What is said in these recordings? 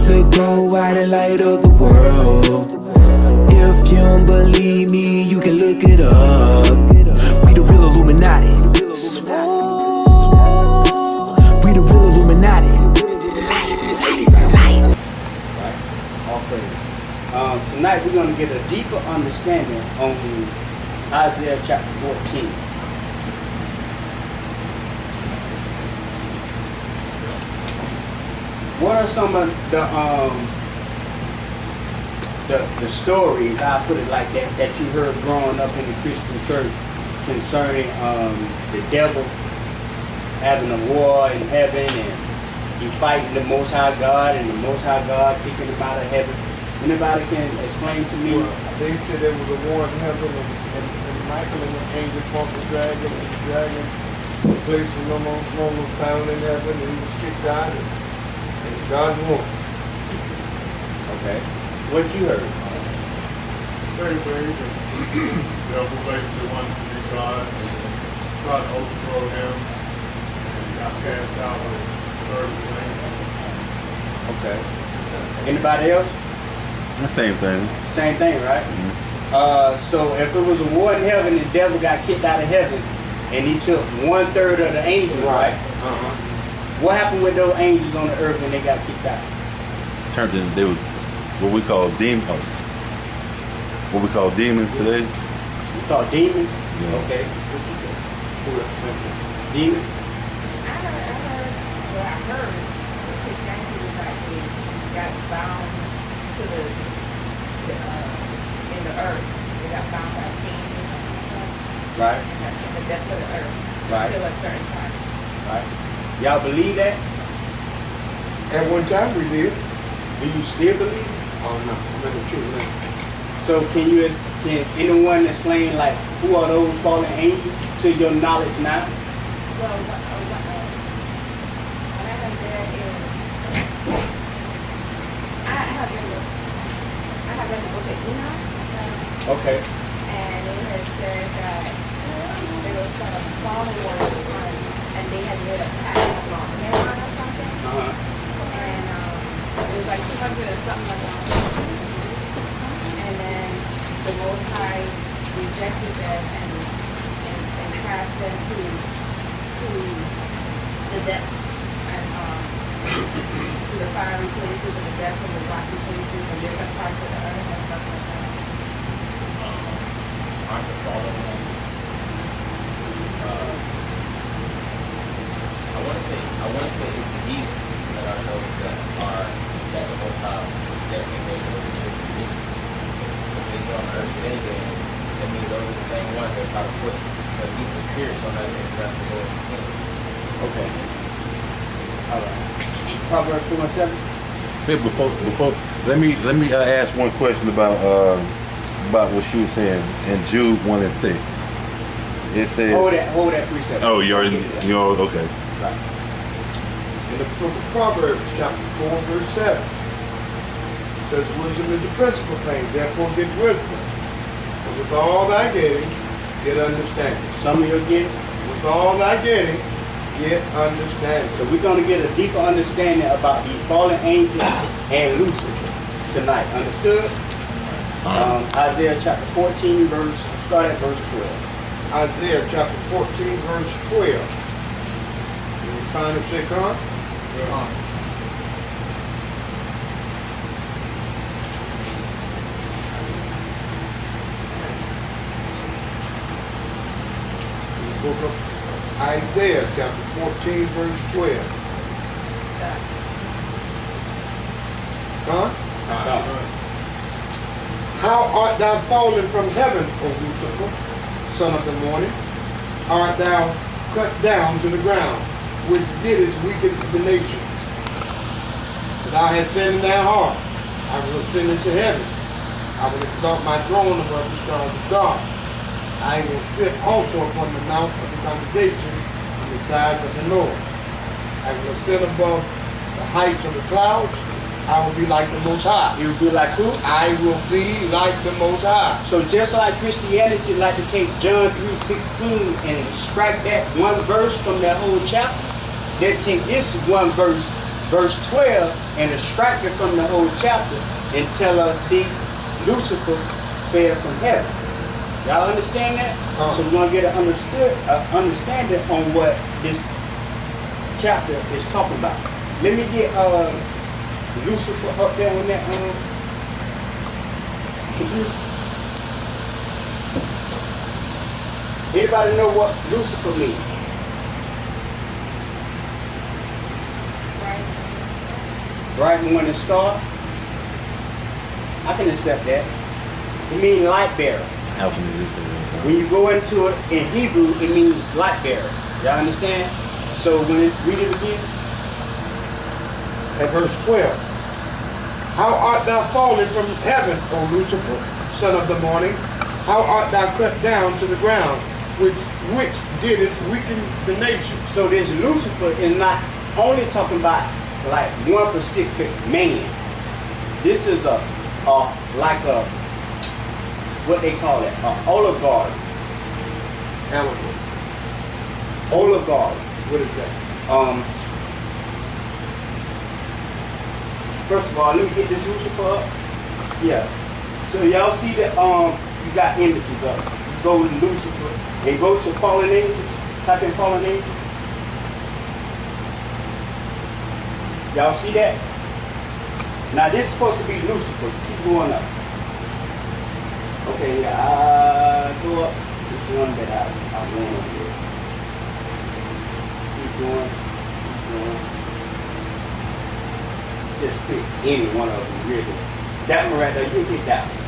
to go out and light up the world. If you don't believe me, you can look it up. We the real Illuminati. We the real Illuminati. Right? All praise. Tonight we're going to get a deeper understanding on Isaiah chapter 14. What are some of the stories, I'll put it like that, that you heard growing up in the Christian church concerning the devil having a war in heaven and he fighting the Most High God and the Most High God kicking him out of heaven? Anybody can explain to me? Well, they said there was a war in heaven and Michael and the angel fought the dragon, and the dragon, the place was no longer found in heaven, and he was kicked out, and God won. Okay. What you heard? Same thing. The devil basically wanted to be God and tried to overthrow him and got cast out with the third of his angels. Okay. Anybody else? The same thing. Same thing, right? Mm-hmm. So if it was a war in heaven and the devil got kicked out of heaven and he took 1/3 of the angels, right? What happened with those angels on the earth when they got kicked out? Turned in, they were what we call demons. What we call demons today. We call demons? Yeah. Okay. What you say? Demons? I heard Christianity was like they got bound to the in the earth. They got bound by chains or something like that. Right. In the depths of the earth. Right. Until a certain time. Right. Y'all believe that? At one time we did. Do you still believe it? Oh no, I'm in the truth now. So can anyone explain like who are those fallen angels to your knowledge now? Well, what I have there is I have read the book of Enoch. Okay. And it has said that there was some fallen ones and they had made a pact with Mount Heron or something. And it was like 200 or something like that. And then the Most High rejected them and cast them to the depths and to the fiery places and the depths and the rocky places and different parts of the earth and stuff like that. Aren't the fallen ones? I want to say it's the heathen that are those that the Most High that we made over to the if they go on earth anyway, that means those are the same ones that try to put the evil spirits on us and try to go into sin. Okay. All right. Proverbs 4:7. Hey, before let me ask one question about what she was saying in Jude 1:6. It says. Hold that precept. Oh, you know, okay. Right. In the book of Proverbs, chapter 4, verse 7, it says, wisdom is the principal thing, therefore get wisdom. And with all thy getting, get understanding. Some of you get it. With all thy getting, get understanding. So we're going to get a deeper understanding about these fallen angels and Lucifer tonight. Understood? Isaiah chapter 14, start at verse 12. Isaiah chapter 14, verse 12. Can you find a second? The book of Isaiah chapter 14, verse 12. Huh? How art thou fallen from heaven, O Lucifer, son of the morning? Art thou cut down to the ground, which didst weaken the nations? Thou hast said in thy heart, I will ascend into heaven. I will exalt my throne above the stars of God. I will sit also upon the mount of the congregation on the sides of the north. I will ascend above the heights of the clouds. I will be like the Most High. You will be like who? I will be like the Most High. So just like Christianity like to take John 3:16 and extract that one verse from that whole chapter, they take this one verse verse 12 and extract it from the whole chapter and tell us, see, Lucifer fell from heaven. Y'all understand that? So we're going to get an understanding on what this chapter is talking about. Let me get Lucifer up there on that. Anybody know what Lucifer means? Bright morning star. I can accept that. It means light bearer. When you go into it in Hebrew, it means light bearer. Y'all understand? So when it, read it again. At verse 12. How art thou fallen from heaven, O Lucifer, son of the morning? How art thou cut down to the ground, which didst weaken the nation? So this Lucifer is not only talking about like one specific man. This is like a what they call it, oligarch. Allegory. Oligarch. What is that? First of all, let me get this Lucifer up. Yeah. So y'all see that you got images up. You go to Lucifer and go to fallen angels. Type in fallen angels. Y'all see that? Now this is supposed to be Lucifer. Keep going up. Okay, yeah, go up. This one that I want over here. Keep going. Just pick any one of them, really. That one right there, you pick that one.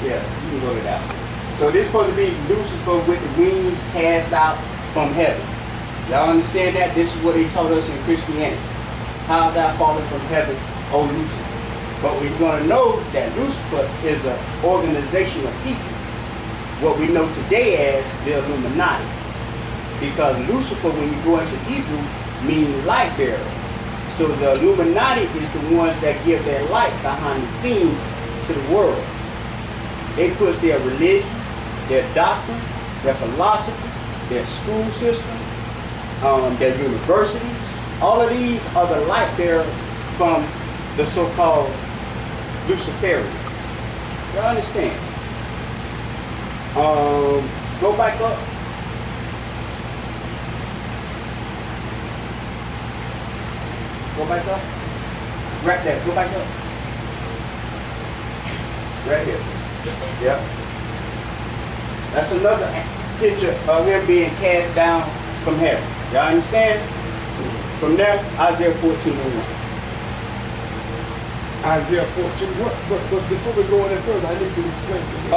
Yeah, you can go to that one. So this is supposed to be Lucifer with the wings cast out from heaven. Y'all understand that? This is what he taught us in Christianity. How thou fallen from heaven, O Lucifer. But we're going to know that Lucifer is an organization of people. What we know today as the Illuminati. Because Lucifer, when you go into Hebrew, means light bearer. So the Illuminati is the ones that give their light behind the scenes to the world. They push their religion, their doctrine, their philosophy, their school system, their universities. All of these are the light bearer from the so-called Luciferians. Y'all understand? Go back up. Go back up. Right there. Go back up. Right here. Yep. That's another picture of him being cast down from heaven. Y'all understand? From there, Isaiah 14:1. Isaiah 14. What? But before we go any further, I need you to explain to me.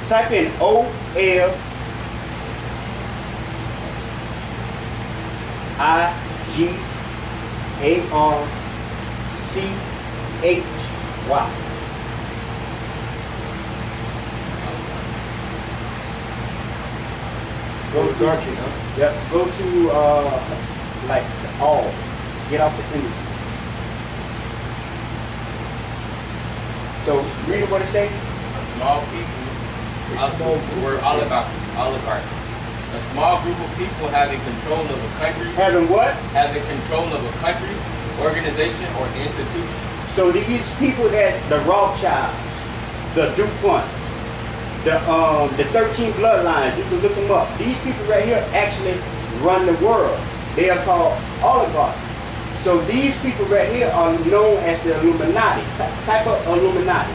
Type in OLIGARCHY. Go to Archie, huh? Yep. Go to like all. Get off the images. So read what it say. A small people. We're oligarch. A small group of people having control of a country. Having what? Having control of a country, organization, or institution. So these people that the Rothschilds, the DuPonts, the 13 bloodlines, you can look them up. These people right here actually run the world. They are called oligarchs. So these people right here are known as the Illuminati. Type of Illuminati.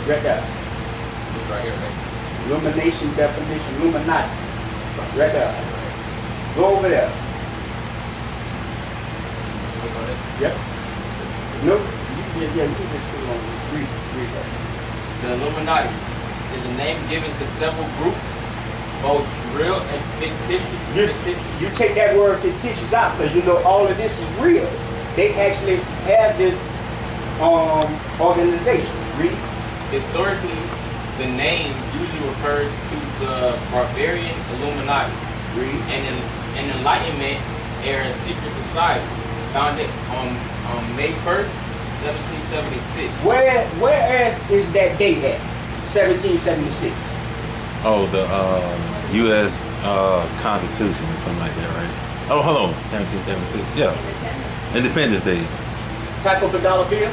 Right there. It's right here, right? Illumination definition, Illuminati. Right there. Go over there. Yep. Nope. Yeah, you can just go on. Read that. The Illuminati is a name given to several groups, both real and fictitious. You take that word fictitious out because you know all of this is real. They actually have this organization. Read. Historically, the name usually refers to the barbarian Illuminati, an Enlightenment era secret society founded on May 1st, 1776. Where else is that date at? 1776. Oh, the U.S. Constitution or something like that, right? Oh, hold on, 1776. Yeah, Independence Day. Type of a dollar bill.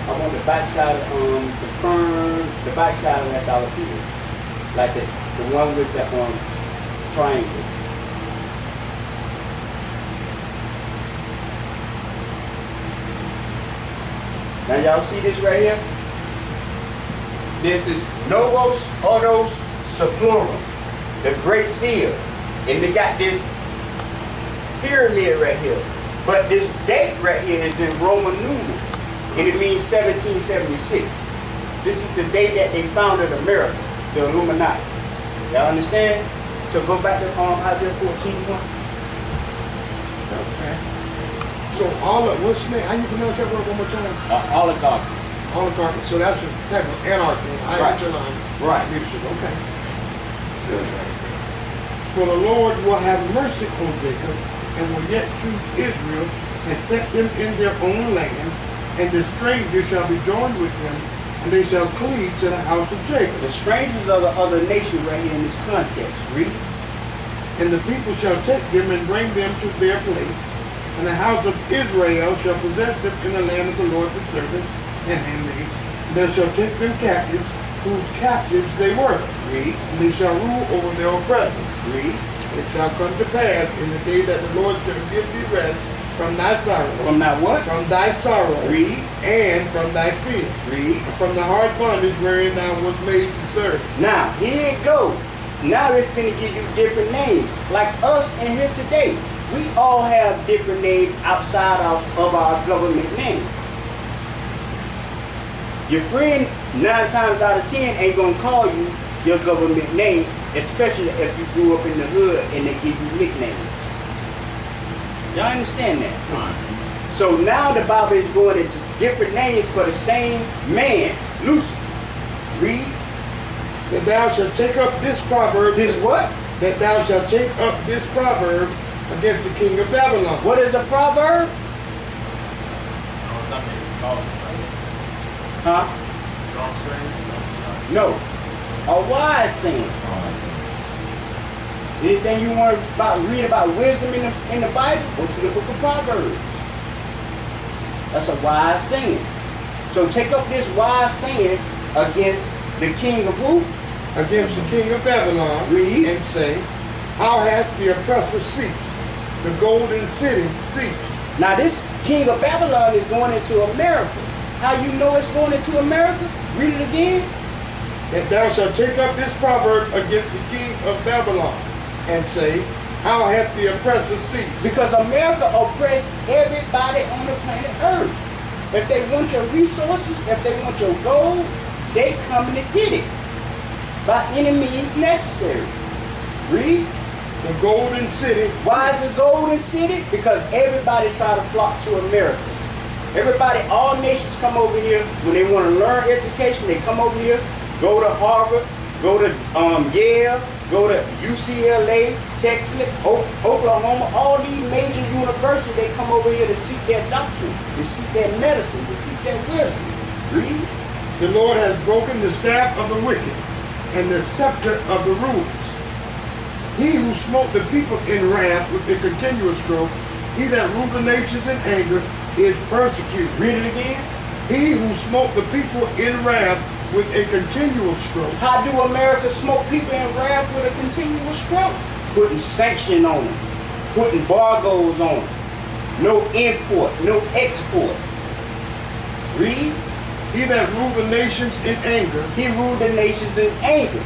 I'm on the backside of the backside of that dollar bill, like the one with the triangle. Now y'all see this right here? This is Novos Ordos Seclorum, the Great Seal, and they got this pyramid right here. But this date right here is in Roman numerals, and it means 1776. This is the day that they founded America, the Illuminati. Y'all understand? So go back to Isaiah 14:1. Okay. So what's the name? How you pronounce that word one more time? Oligarchy. Oligarchy. So that's a type of anarchy. I Right. underline. Right. Leadership. Okay. For the Lord will have mercy on Jacob and will yet choose Israel and set them in their own land, and the stranger shall be joined with them, and they shall cleave to the house of Jacob. The strangers are the other nation right here in this context. Read. And the people shall take them and bring them to their place, and the house of Israel shall possess them in the land of the Lord for servants and handmaids. And they shall take them captives, whose captives they were. Read. And they shall rule over their oppressors. Read. It shall come to pass in the day that the Lord shall give thee rest from thy sorrow. From that what? From thy sorrow. Read. And from thy fear. Read. From the hard bondage wherein thou was made to serve. Now, here it go. Now it's going to give you different names. Like us in here today. We all have different names outside of our government name. Your friend, 9 times out of 10, ain't going to call you your government name, especially if you grew up in the hood and they give you nicknames. Y'all understand that? So now the Bible is going into different names for the same man, Lucifer. Read. That thou shalt take up this proverb. This what? That thou shalt take up this proverb against the king of Babylon. What is a proverb? Something called Huh? Don't say. No. A wise saying. Anything you want to read about wisdom in the Bible, go to the book of Proverbs. That's a wise saying. So take up this wise saying against the king of who? Against the king of Babylon. Read. And say, how hath the oppressor ceased? The golden city ceased. Now this king of Babylon is going into America. How you know it's going into America? Read it again. That thou shalt take up this proverb against the king of Babylon, and say, how hath the oppressor ceased? Because America oppressed everybody on the planet Earth. If they want your resources, if they want your gold, they coming to get it by any means necessary. Read. The golden city. Why is it golden city? Because everybody try to flock to America. Everybody, all nations come over here when they want to learn education. They come over here, go to Harvard, go to Yale, go to UCLA, Texas, Oklahoma. All these major universities, they come over here to seek their doctrine, to seek their medicine, to seek their wisdom. Read. The Lord has broken the staff of the wicked and the scepter of the rulers. He who smote the people in wrath with a continuous stroke, he that ruled the nations in anger, is persecuted. Read it again. He who smote the people in wrath with a continual stroke. How do America smoke people in wrath with a continual stroke? Putting sanction on them, putting embargoes on them. No import, no export. Read. He that ruled the nations in anger. He ruled the nations in anger.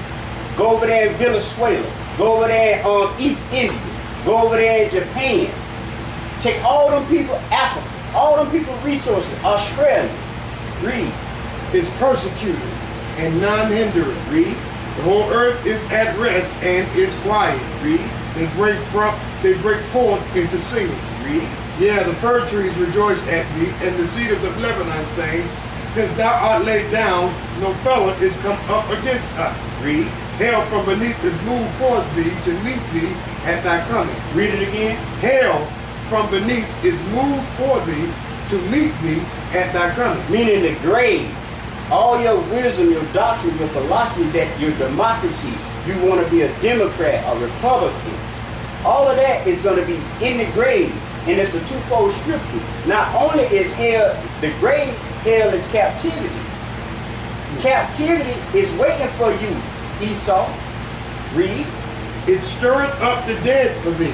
Go over there in Venezuela. Go over there in East India. Go over there in Japan. Take all them people, Africa. All them people resources, Australia. Read. Is persecuted and none hindereth. Read. The whole earth is at rest and is quiet. Read. They break forth into singing. Read. Yeah, the fir trees rejoice at thee, and the cedars of Lebanon, saying, since thou art laid down, no fellow is come up against us. Read. Hell from beneath is moved for thee to meet thee at thy coming. Read it again. Hell from beneath is moved for thee to meet thee at thy coming. Meaning the grave. All your wisdom, your doctrine, your philosophy, that your democracy, you want to be a Democrat, a Republican. All of that is going to be in the grave. And it's a twofold scripture. Not only is hell, the grave, hell is captivity. Captivity is waiting for you, Esau. Read. It stirreth up the dead for thee,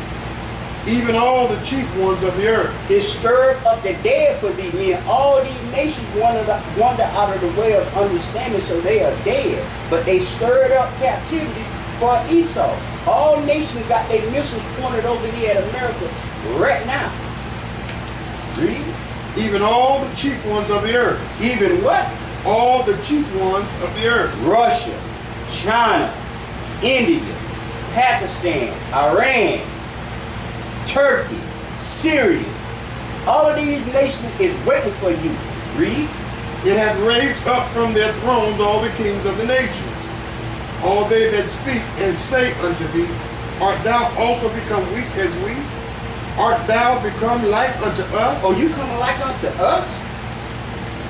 even all the chief ones of the earth. It stirred up the dead for thee, meaning all these nations wander out of the way of understanding, so they are dead. But they stirred up captivity for Esau. All nations got their missiles pointed over here at America right now. Read. Even all the chief ones of the earth. Even what? All the chief ones of the earth. Russia, China, India, Pakistan, Iran, Turkey, Syria. All of these nations is waiting for you. Read. It hath raised up from their thrones all the kings of the nations. All they that speak and say unto thee, art thou also become weak as we? Art thou become like unto us? Oh, you coming like unto us?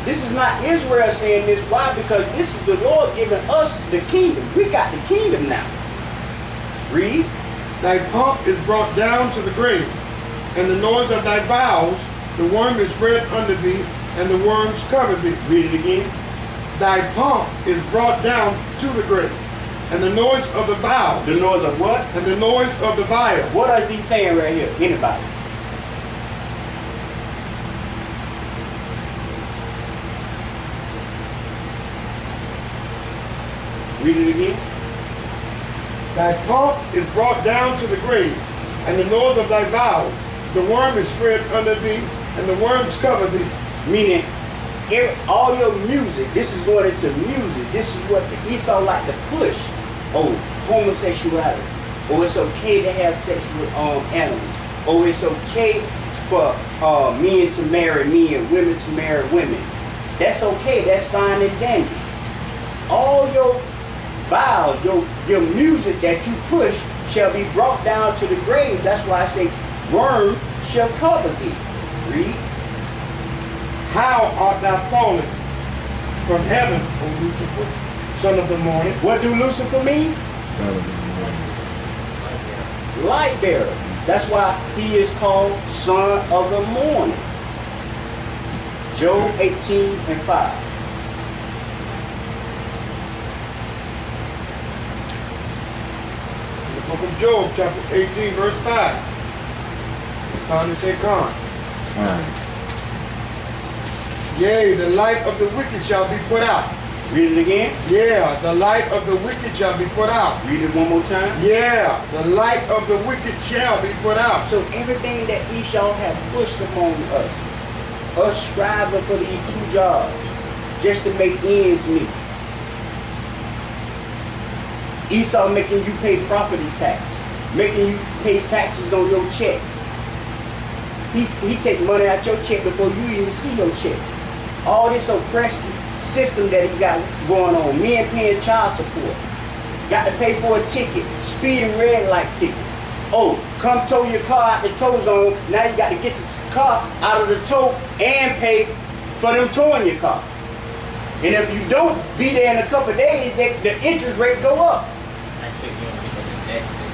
This is not Israel saying this. Why? Because this is the Lord giving us the kingdom. We got the kingdom now. Read. Thy pomp is brought down to the grave, and the noise of thy vows, the worm is spread under thee, and the worms cover thee. Read it again. Thy pomp is brought down to the grave, and the noise of the vows. The noise of what? And the noise of the vial. What is he saying right here? Anybody? Read it again. Thy pomp is brought down to the grave, and the noise of thy vows. The worm is spread under thee, and the worms cover thee. Meaning, all your music, this is going into music. This is what the Esau like to push. Oh, homosexuality. Oh, it's okay to have sex with animals. Oh, it's okay for men to marry men, women to marry women. That's okay. That's fine and dandy. All your vows, your music that you push shall be brought down to the grave. That's why I say worm shall cover thee. Read. How art thou fallen from heaven, O Lucifer, son of the morning? What do Lucifer mean? Son of the morning. Light bearer. That's why he is called son of the morning. Job 18:5. In the book of Job, chapter 18, verse 5. We found it say, "Con." Yea, the light of the wicked shall be put out. Read it again. Yeah, the light of the wicked shall be put out. Read it one more time. Yeah, the light of the wicked shall be put out. So everything that Esau have pushed upon us striving for these two jobs, just to make ends meet. Esau making you pay property tax, making you pay taxes on your check. He take money out your check before you even see your check. All this oppressive system that he got going on. Men paying child support. Got to pay for a ticket. Speeding red light ticket. Oh, come tow your car out the tow zone. Now you got to get your car out of the tow and pay for them towing your car. And if you don't be there in a couple of days, the interest rate go up. Actually, you don't think of the next day.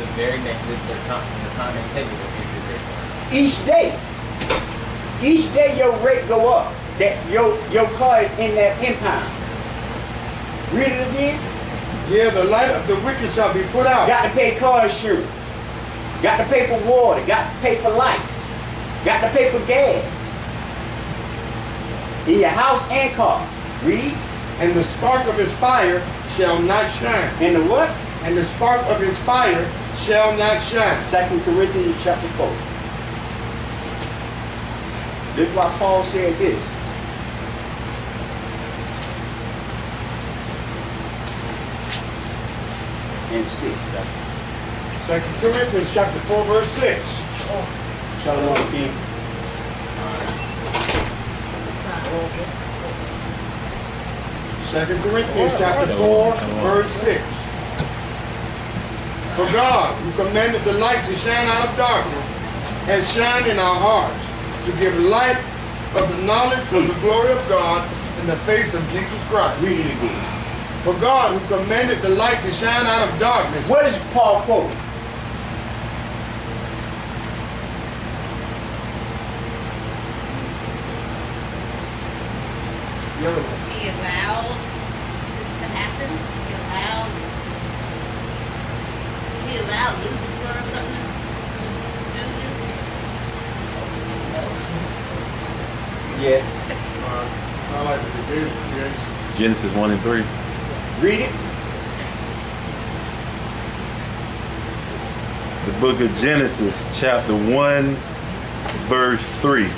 The very next day, the time they take it, the interest rate. Each day your rate go up. That your car is in that impound. Read it again. Yeah, the light of the wicked shall be put out. Got to pay car insurance. Got to pay for water. Got to pay for lights. Got to pay for gas. In your house and car. Read. And the spark of his fire shall not shine. And the what? And the spark of his fire shall not shine. 2 Corinthians chapter 4. This is why Paul said this. And 6. 2 Corinthians chapter 4, verse 6. Shalom, King. 2 Corinthians chapter 4, verse 6. For God, who commanded the light to shine out of darkness, has shined in our hearts to give light of the knowledge of the glory of God in the face of Jesus Christ. Read it again. For God, who commanded the light to shine out of darkness. What is Paul quoting? The other one. He allowed this to happen. He allowed Lucifer or something to do this. Yes. Sound like the division creation. Genesis 1 and 3. Read it. The book of Genesis, chapter 1, verse 3.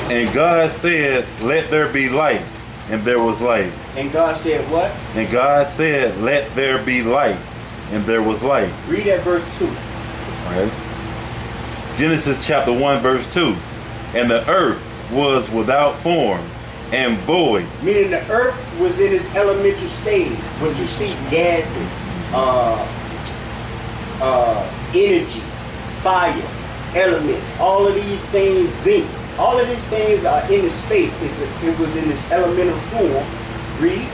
And God said, let there be light. And there was light. And God said what? And God said, let there be light. And there was light. Read that verse 2. Right? Genesis chapter 1, verse 2. And the earth was without form and void. Meaning the earth was in its elemental stage. What you see, gases, energy, fire, elements, all of these things, zinc. All of these things are in the space. It was in its elemental form. Read.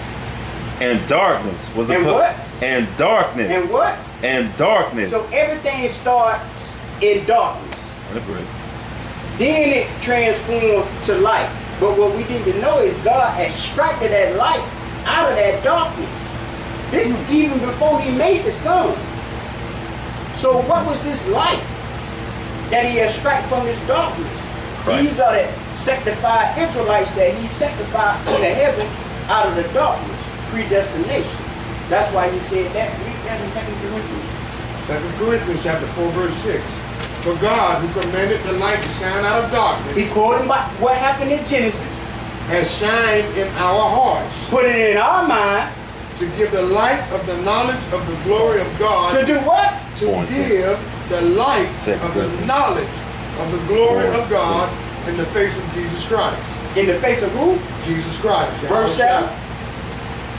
And darkness was And what? And darkness. And what? And darkness. So everything starts in darkness. Then it transformed to light. But what we need to know is God extracted that light out of that darkness. This is even before he made the sun. So what was this light that he extracted from this darkness? Right. These are the sanctified Israelites that he sanctified into heaven out of the darkness. Predestination. That's why he said that. Read that in 2 Corinthians. 2 Corinthians chapter 4, verse 6. For God, who commanded the light to shine out of darkness, He quoted by what happened in Genesis. has shined in our hearts Put it in our mind. to give the light of the knowledge of the glory of God. To do what? To give the light of the knowledge of the glory of God in the face of Jesus Christ. In the face of who? Jesus Christ. Verse 7.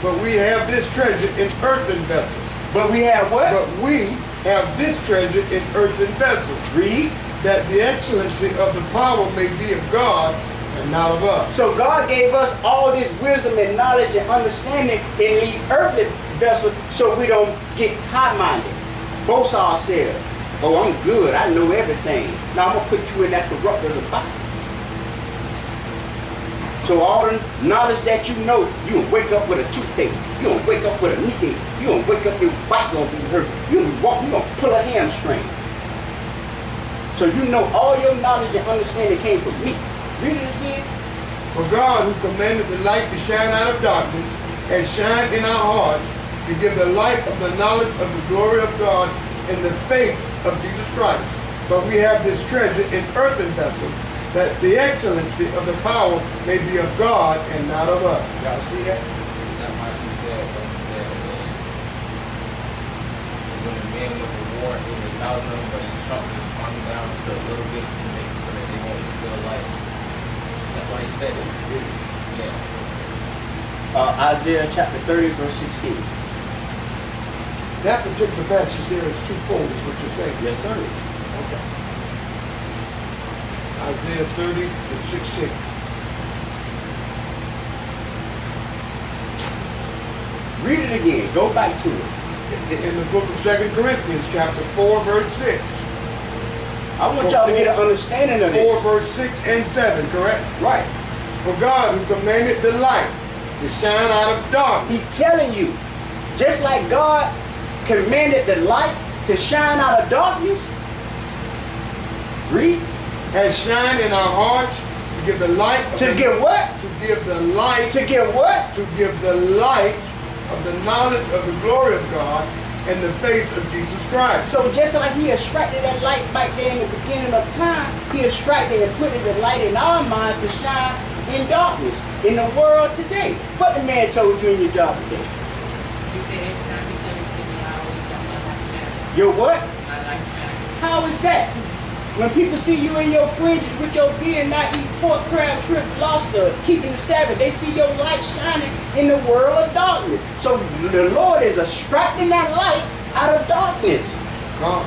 But we have this treasure in earthen vessels. But we have what? But we have this treasure in earthen vessels, Read. that the excellency of the power may be of God and not of us. So God gave us all this wisdom and knowledge and understanding in the earthly vessel so we don't get high-minded. Boast ourselves. Oh, I'm good. I know everything. Now I'm going to put you in that corruptible body. So all the knowledge that you know, you gonna wake up with a toothache. You gonna wake up with a knee ache. You gonna wake up, your back gonna be hurt. You gonna walk, you gonna pull a hamstring. So you know all your knowledge and understanding came from me. Read it again. For God, who commanded the light to shine out of darkness, has shined in our hearts to give the light of the knowledge of the glory of God in the face of Jesus Christ. But we have this treasure in earthen vessels, that the excellency of the power may be of God and not of us. Y'all see that? That's why he said what he said. When the men went to war, it was 1,000 of them, but he shrunk his army down to a little bit to make it so that they won't feel light. That's why he said it. Yeah. Isaiah chapter 30, verse 16. That particular passage there is twofold, is what you're saying. Yes, sir. Okay. Isaiah 30 and 16. Read it again. Go back to it. In the book of 2 Corinthians, chapter 4, verse 6. I want y'all to get an understanding of 4, this. verse 6 and 7, correct? Right. For God, who commanded the light to shine out of darkness, He's telling you, just like God commanded the light to shine out of darkness. Read. has shined in our hearts to give the light of To the, give what? to give the light To give what? to give the light of the knowledge of the glory of God in the face of Jesus Christ. So just like he extracted that light back there in the beginning of time, he extracted and put the light in our mind to shine in darkness in the world today. What the man told you in your job today? He said every time he comes to me, I always got my light. Your what? Not like that. How is that? When people see you in your fringes with your beard, not eating pork, crab, shrimp, lobster, keeping the Sabbath, they see your light shining in the world of darkness. So the Lord is extracting that light out of darkness. God.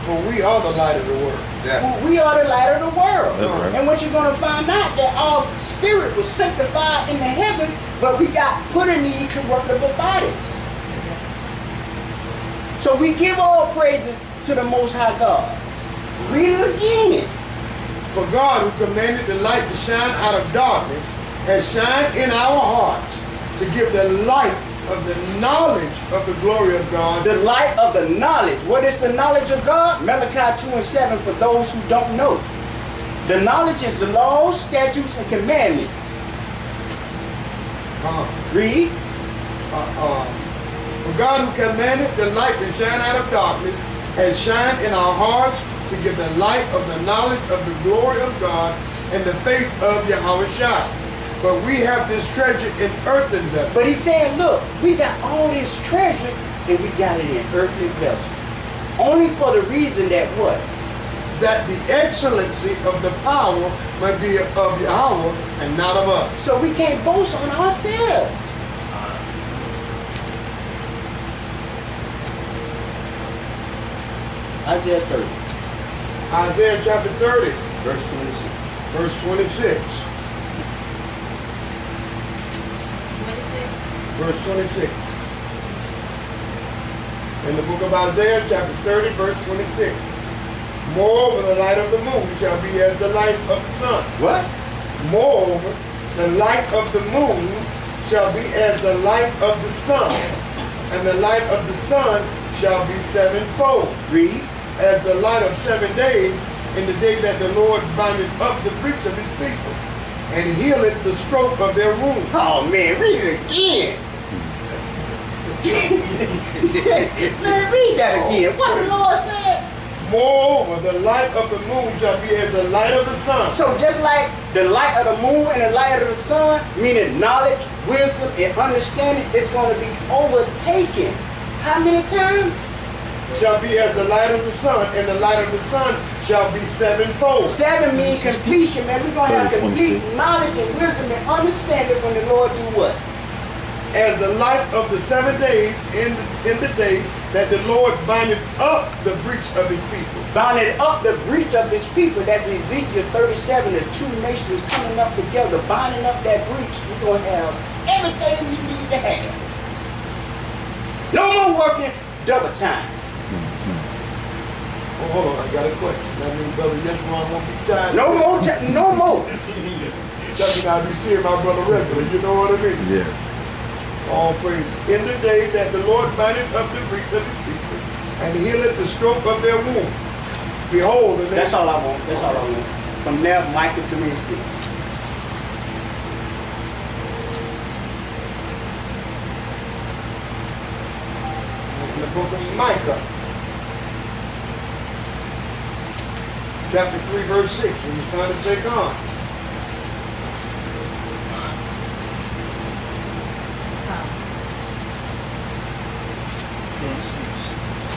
For we are the light of the world. Yeah. We are the light of the world. That's right. And what you're going to find out that our spirit was sanctified in the heavens, but we got put in these corruptible bodies. So we give all praises to the Most High God. Read it again. For God, who commanded the light to shine out of darkness, has shined in our hearts to give the light of the knowledge of the glory of God. The light of the knowledge. What is the knowledge of God? Malachi 2:7 for those who don't know. The knowledge is the laws, statutes, and commandments. Read. For God, who commanded the light to shine out of darkness, has shined in our hearts to give the light of the knowledge of the glory of God in the face of Yahweh Shai. But we have this treasure in earthen vessels. But he said, look, we got all this treasure and we got it in earthly vessels. Only for the reason that what? That the excellency of the power might be of Yahweh and not of us. So we can't boast on ourselves. Isaiah 30, Isaiah chapter 30, verse 26. verse 26. 26. Verse 26. In the book of Isaiah chapter 30, verse 26. Moreover, the light of the moon shall be as the light of the sun. What? Moreover, the light of the moon shall be as the light of the sun, and the light of the sun shall be sevenfold. Read. As the light of 7 days, in the day that the Lord bindeth up the breach of his people, and healeth the stroke of their wounds. Oh man, read it again. Man, read that again. What the Lord said? Moreover, the light of the moon shall be as the light of the sun. So just like the light of the moon and the light of the sun, meaning knowledge, wisdom, and understanding, is going to be overtaken. How many times? Shall be as the light of the sun, and the light of the sun shall be sevenfold. 7 means completion, man. We're going to have 30, complete 26. knowledge and wisdom and understanding when the Lord do what? As the light of the 7 days in the day that the Lord bindeth up the breach of his people. Binding up the breach of his people. That's Ezekiel 37, the two nations coming up together, binding up that breach. We're going to have everything we need to have. No more working double time. Oh, hold on, I got a question. That means brother Yeshua won't be tired. No more time. No more. That means I'll be seeing my brother regularly. You know what I mean? Yes. All praise. In the day that the Lord bindeth up the breach of his people, and healeth the stroke of their wound. Behold, and That's all I want. That's all I want. From there, Micah 3 and 6. in the book of Micah, chapter 3, verse 6, when it's time to take on.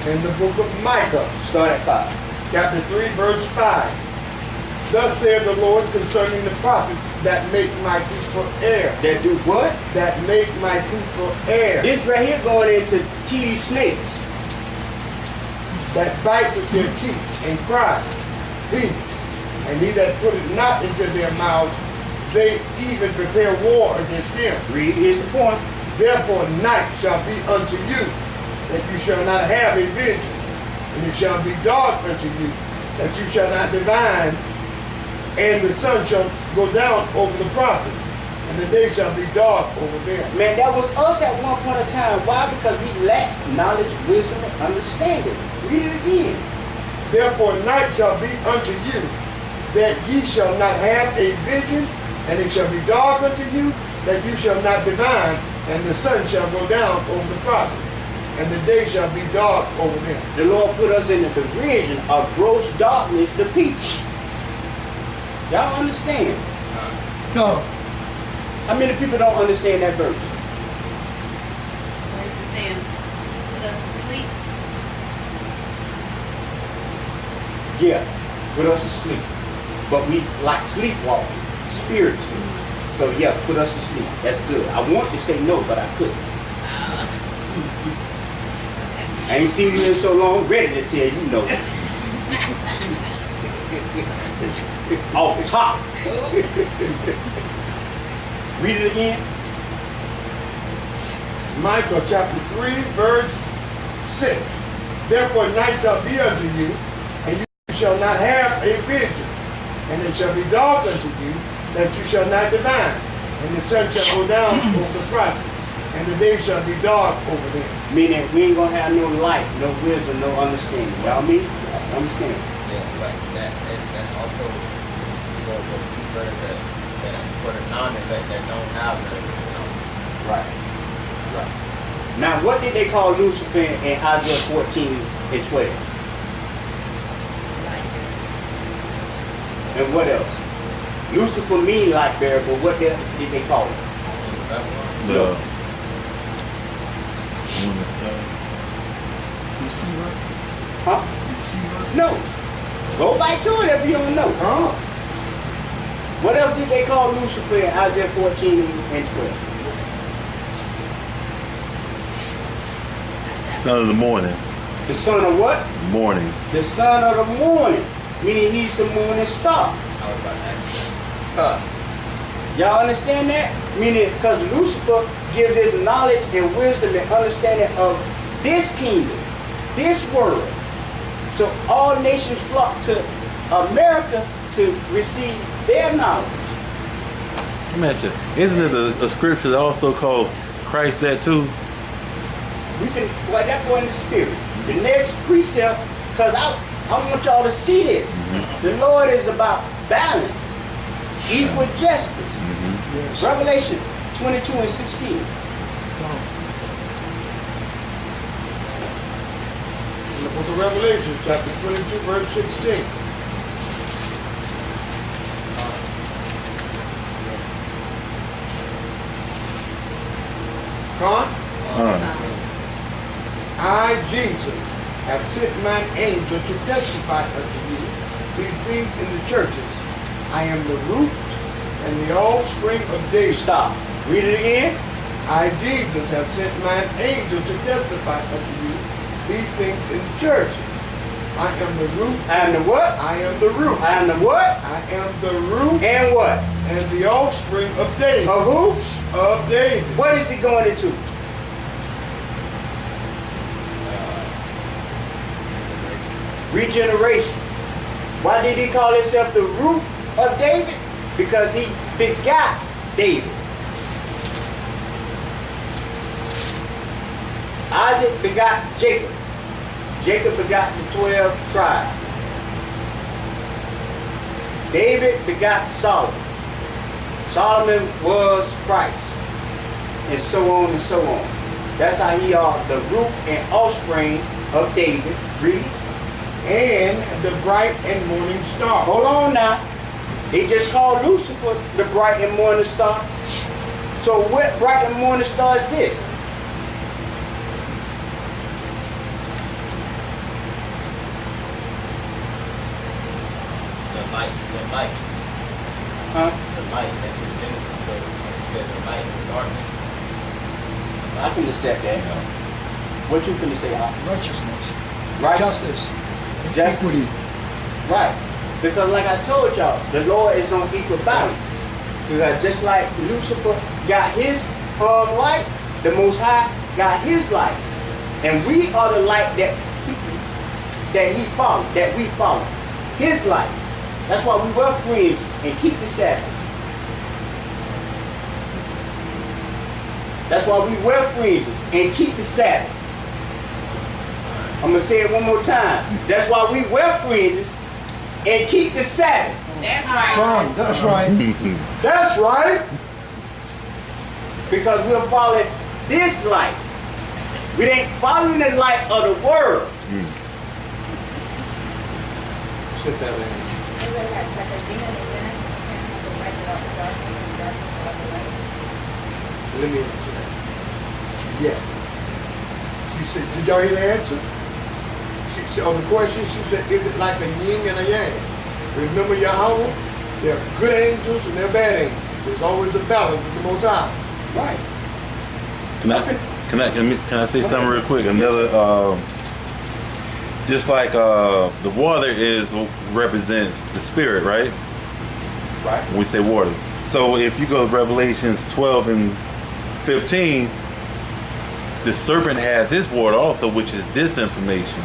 In the book of Micah, Start at 5. chapter 3, verse 5. Thus saith the Lord concerning the prophets that make my people err. That do what? That make my people err. This right here going into TD snakes. That bite with their teeth and cry, peace. And he that put it not into their mouths, they even prepare war against him. Read, here's the point. Therefore night shall be unto you, that you shall not have a vision. And it shall be dark unto you, that you shall not divine. And the sun shall go down over the prophets, and the day shall be dark over them. Man, that was us at one point in time. Why? Because we lack knowledge, wisdom, and understanding. Read it again. Therefore night shall be unto you, that ye shall not have a vision, and it shall be dark unto you, that you shall not divine, and the sun shall go down over the prophets, and the day shall be dark over them. The Lord put us in the division of gross darkness, the people. Y'all understand? No. How many people don't understand that verse? What is it saying? us to sleep. Yeah, put us to sleep. But we like sleepwalking, spiritually. So yeah, put us to sleep. That's good. I want to say no, but I couldn't. I ain't seen you in so long, ready to tell you no. Off top. Read it again. Micah chapter 3, verse 6. Therefore night shall be unto you, and you shall not have a vision. And it shall be dark unto you, that you shall not divine. And the sun shall go down over the prophet, and the day shall be dark over them. Meaning we ain't gonna have no light, no wisdom, no understanding. Y'all mean? Understand? Yeah, but that's also for the people that for the non-elect that don't have the Right. Right. Now what did they call Lucifer in Isaiah 14 and 12? And what else? Lucifer mean light bearer, but what else did they call it? The morning star. Huh? No. Go back to it if you don't know. Huh? What else did they call Lucifer in Isaiah 14 and 12? Son of the morning. The son of what? Morning. The son of the morning. Meaning he's the morning star. I was about to ask Y'all understand that? Meaning because Lucifer gives his knowledge and wisdom and understanding of this kingdom, this world. So all nations flock to America to receive their knowledge. Isn't it a scripture that also called Christ that too? We can, well, that boy in the spirit. The next precept, because I want y'all to see this. The Lord is about balance, equal justice. Yes. Revelation 22 and 16. In the book of Revelation, chapter 22, verse 16. Con? I, Jesus, have sent mine angel to testify unto you these things in the churches. I am the root and the offspring of David. Stop. Read it again. I, Jesus, have sent mine angel to testify unto you these things in the churches. I am the root. I am the what? I am the root. I am the what? I am the root And what? and the offspring of David. Of who? Of David. What is he going into? Regeneration. Why did he call himself the root of David? Because he begot David. Isaac begot Jacob. Jacob begot the 12 tribes. David begot Solomon. Solomon was Christ. And so on and so on. That's how he are the root and offspring of David. Read. And the bright and morning star. Hold on now. They just called Lucifer the bright and morning star. So what bright and morning star is this? the light. Huh? The light, that's in Genesis. So it says the light and darkness. I can accept that. What you finna say? Righteousness, Righteousness. justice, Justice. equity. Right. Because like I told y'all, the Lord is on equal balance. Because just like Lucifer got his light, the Most High got his light. And we are the light that we follow. His light. That's why we wear fringes and keep the Sabbath. That's why we wear fringes and keep the Sabbath. I'm going to say it one more time. That's why we wear fringes and keep the Sabbath. That's right. Wrong, that's right. That's right. Because we're following this light. We ain't following the light of the world. Since that man. Let me answer that. Yes. She said, did y'all hear the answer? She said, the question, she said, is it like a yin and a yang? Remember Yahweh? There are good angels and there are bad angels. There's always a balance with the Most High. Right. Can I say something real quick? Another, just like the water represents the spirit, right? Right. When we say water. So if you go to Revelations 12 and 15, the serpent has his water also, which is disinformation.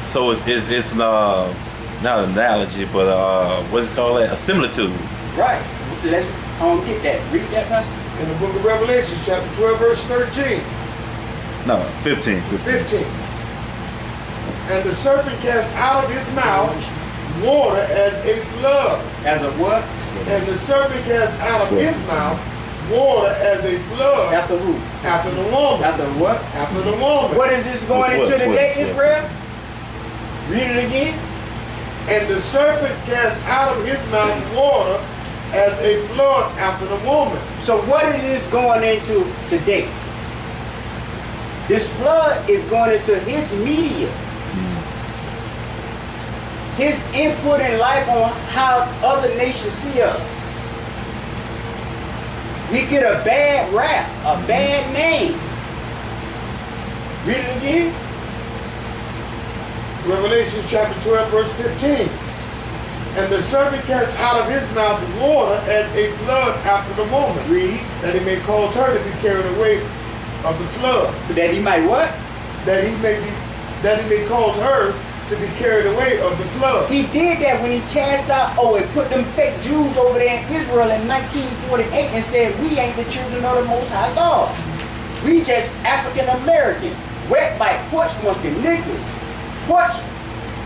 So it's not an analogy, but what's it called? A similitude. Right. Let's get that. Read that, Pastor. In the book of Revelation, chapter 12, verse 13. No, 15. 15. And the serpent cast out of his mouth water as a flood. As a what? And the serpent cast out of his mouth water as a flood. After who? After the woman. After what? After the woman. What is this going into today, Israel? Read it again. And the serpent cast out of his mouth water as a flood after the woman. So what is this going into today? This flood is going into his media. His input in life on how other nations see us. We get a bad rap, a bad name. Read it again. Revelation chapter 12, verse 15. And the serpent cast out of his mouth water as a flood after the woman. Read. That he may cause her to be carried away of the flood. That he might what? That he may cause her to be carried away of the flood. He did that when he cast out, and put them fake Jews over there in Israel in 1948 and said, we ain't the children of the Most High God. We just African American, wet by porch monkeys, niggas, porch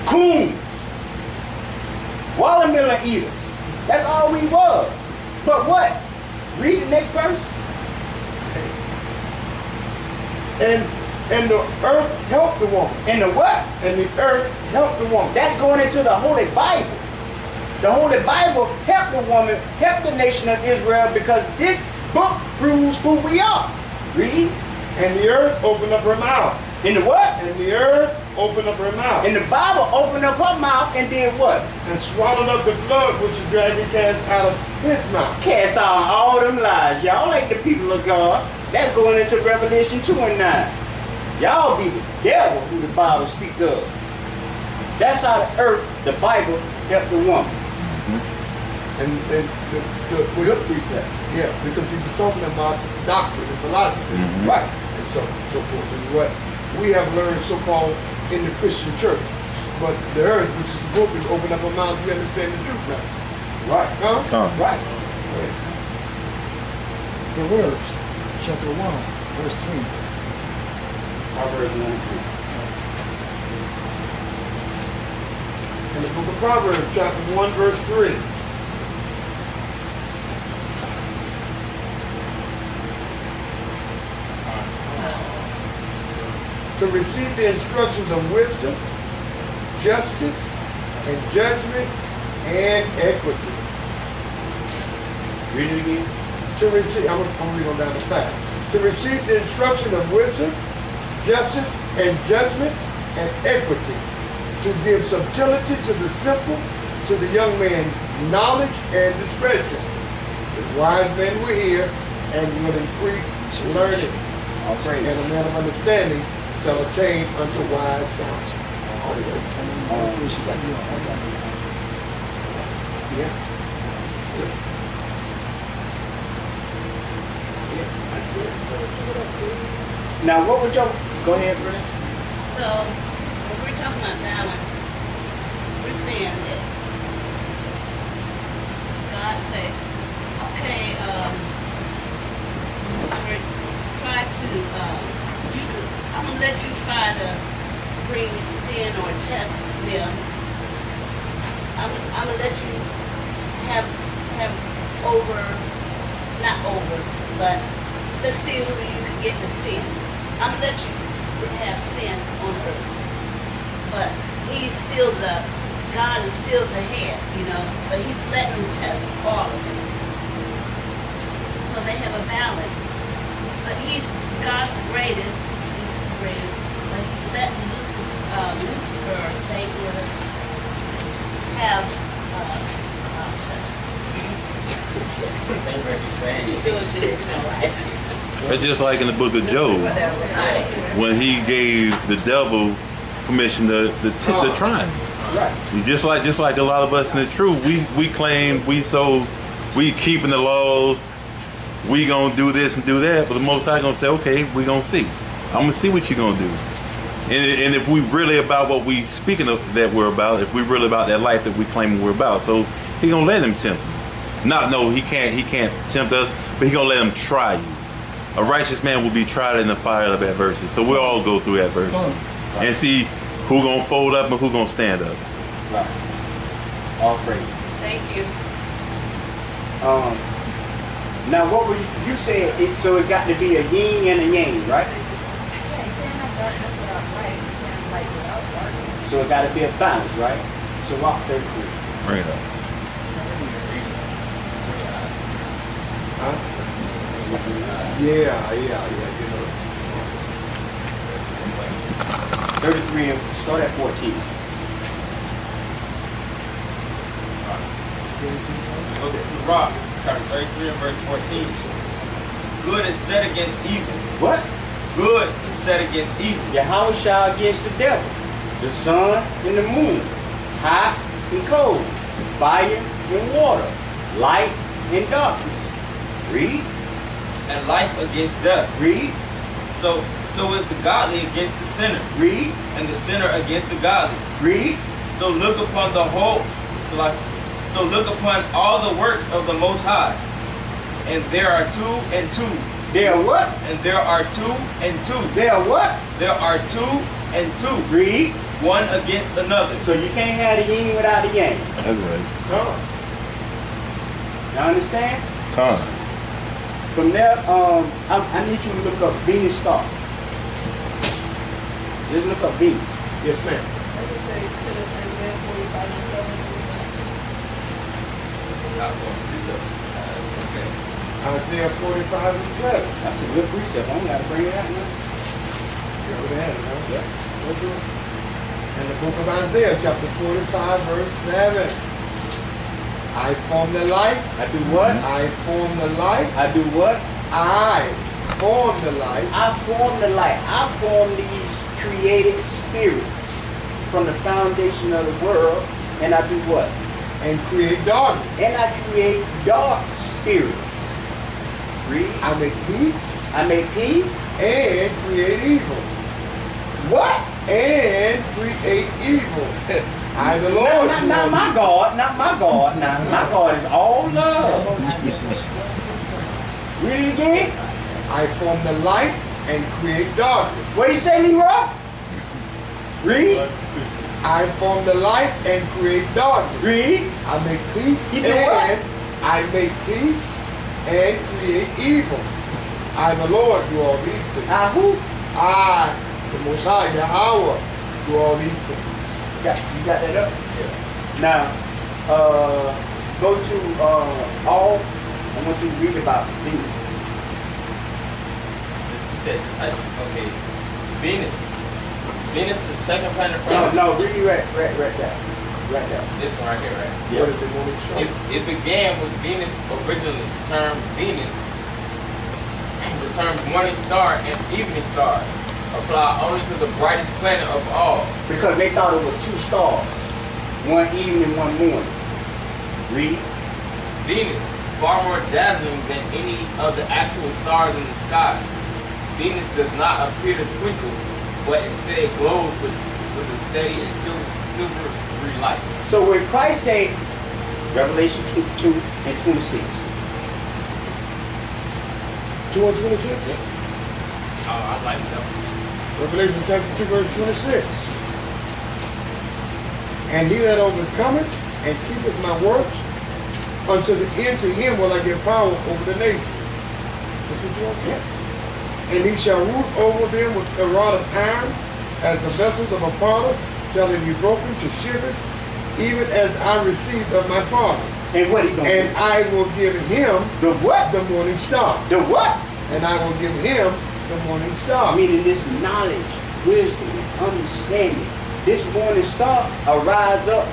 coons, watermelon eaters. That's all we was. But what? Read the next verse. And the earth helped the woman. And the what? And the earth helped the woman. That's going into the Holy Bible. The Holy Bible helped the woman, helped the nation of Israel, because this book proves who we are. Read. And the earth opened up her mouth. In the what? And the earth opened up her mouth. And the Bible opened up her mouth and did what? And swallowed up the flood which the dragon cast out of his mouth. Cast out all them lies. Y'all ain't the people of God. That's going into Revelation 2 and 9. Y'all be the devil who the Bible speaks of. That's how the earth, the Bible, helped the woman. And the Good precept. yeah, because he was talking about doctrine and philosophy. Right. And so forth. And what we have learned so-called in the Christian church. But the earth, which is the book, is open up our mouth, we understand the truth now. Right. Huh? Right. The words, chapter 1, verse 3. Proverbs 1 and 3. In the book of Proverbs, chapter 1, verse 3. To receive the instructions of wisdom, justice, and judgment, and equity. Read it again. To receive, I'm going to read on down the fact. To receive the instruction of wisdom, justice, and judgment, and equity. To give subtlety to the simple, to the young man's knowledge and discretion. The wise men were here, and will increase learning. All praise. And a man of understanding shall attain unto wise counsel. Yeah. Now, what would y'all... Go ahead, Brenda. So, when we're talking about balance, we're saying that God said, okay, try to, I'm going to let you try to bring sin or test them. I'm going to let you have but let's see who you can get to sin. I'm going to let you have sin on earth. But God is still the head, but he's letting them test all of us. So they have a balance. But God's the greatest, let Lucifer, Satan, have you do it to them, you know, right? It's just like in the book of Job, when he gave the devil permission to try. Right. Just like a lot of us in the truth, we claim we keeping the laws, we gonna do this and do that, but the Most High gonna say, okay, we gonna see. I'm gonna see what you gonna do. And if we really about what we speaking of that we're about, if we really about that life that we claim we're about, so he gonna let him tempt you. No, he can't tempt us, but he gonna let him try you. A righteous man will be tried in the fire of adversity. So we'll all go through adversity and see who gonna fold up and who gonna stand up. Right. All praise. Thank you. Now, what was you said? So it got to be a yin and a yang, right? Yeah, you can't have darkness without light. You can't have light without darkness. So it got to be a balance, right? So walk 33. Bring it up. Huh? Yeah, you know. 33 and start at 14. Book of Sirach, chapter 33 and verse 14. Good is set against evil. What? Good is set against evil. Yahweh shall against the devil, the sun and the moon, hot and cold, fire and water, light and darkness. Read. And life against death. Read. So is the godly against the sinner. Read. And the sinner against the godly. Read. So look upon the whole. So look upon all the works of the Most High. And there are 2 and 2. They are what? And there are 2 and 2. They are what? There are 2 and 2. Read. One against another. So you can't have the yin without the yang. That's right. Come. You understand? Come. From there, I need you to look up Venus star. Just look up Venus. Yes, ma'am. Like you say, put it in Isaiah 45 and 7. Isaiah 45 and 7. That's a good precept. I don't got to bring it out now. You ever had it, huh? Yeah. What's it? In the book of Isaiah, chapter 45, verse 7. I form the light. I do what? I form the light. I do what? I form the light. I form the light. I form these created spirits from the foundation of the world. And I do what? And create darkness. And I create dark spirits. Read. I make peace. I make peace. And create evil. What? And create evil. I, the Lord. Not my God. Not my God. Now, my God is all love. Read it again. I form the light and create darkness. What do you say, Leroy? Read. I form the light and create darkness. Read. I make peace You do what? and I make peace and create evil. I, the Lord, do all these things. Who? I, the Most High, Yahweh, do all these things. You got that up? Yeah. Now, go to all. I want you to read about Venus. You said, okay, Venus. Venus is the second planet from No, read right there. Right there. this one right here, right? Yeah. What is it going to show? It began with Venus originally. The term Venus, the terms morning star and evening star apply only to the brightest planet of all. Because they thought it was 2 stars. One evening, one morning. Read. Venus, far more dazzling than any of the actual stars in the sky. Venus does not appear to twinkle, but instead glows with a steady and silvery light. So when Christ said, Revelation 2 and 26. 2 and 26? Oh, I like that. Revelation chapter 2, verse 26. And he that overcometh and keepeth my works, unto the end, to him will I give power over the nations. That's what you want? Yeah. And he shall rule over them with a rod of iron, as the vessels of a potter shall they be broken to shivers, even as I received of my Father. And what he gonna And do? I will give him The what? the morning star. The what? And I will give him the morning star. Meaning this knowledge wisdom and understanding. This morning star arise up,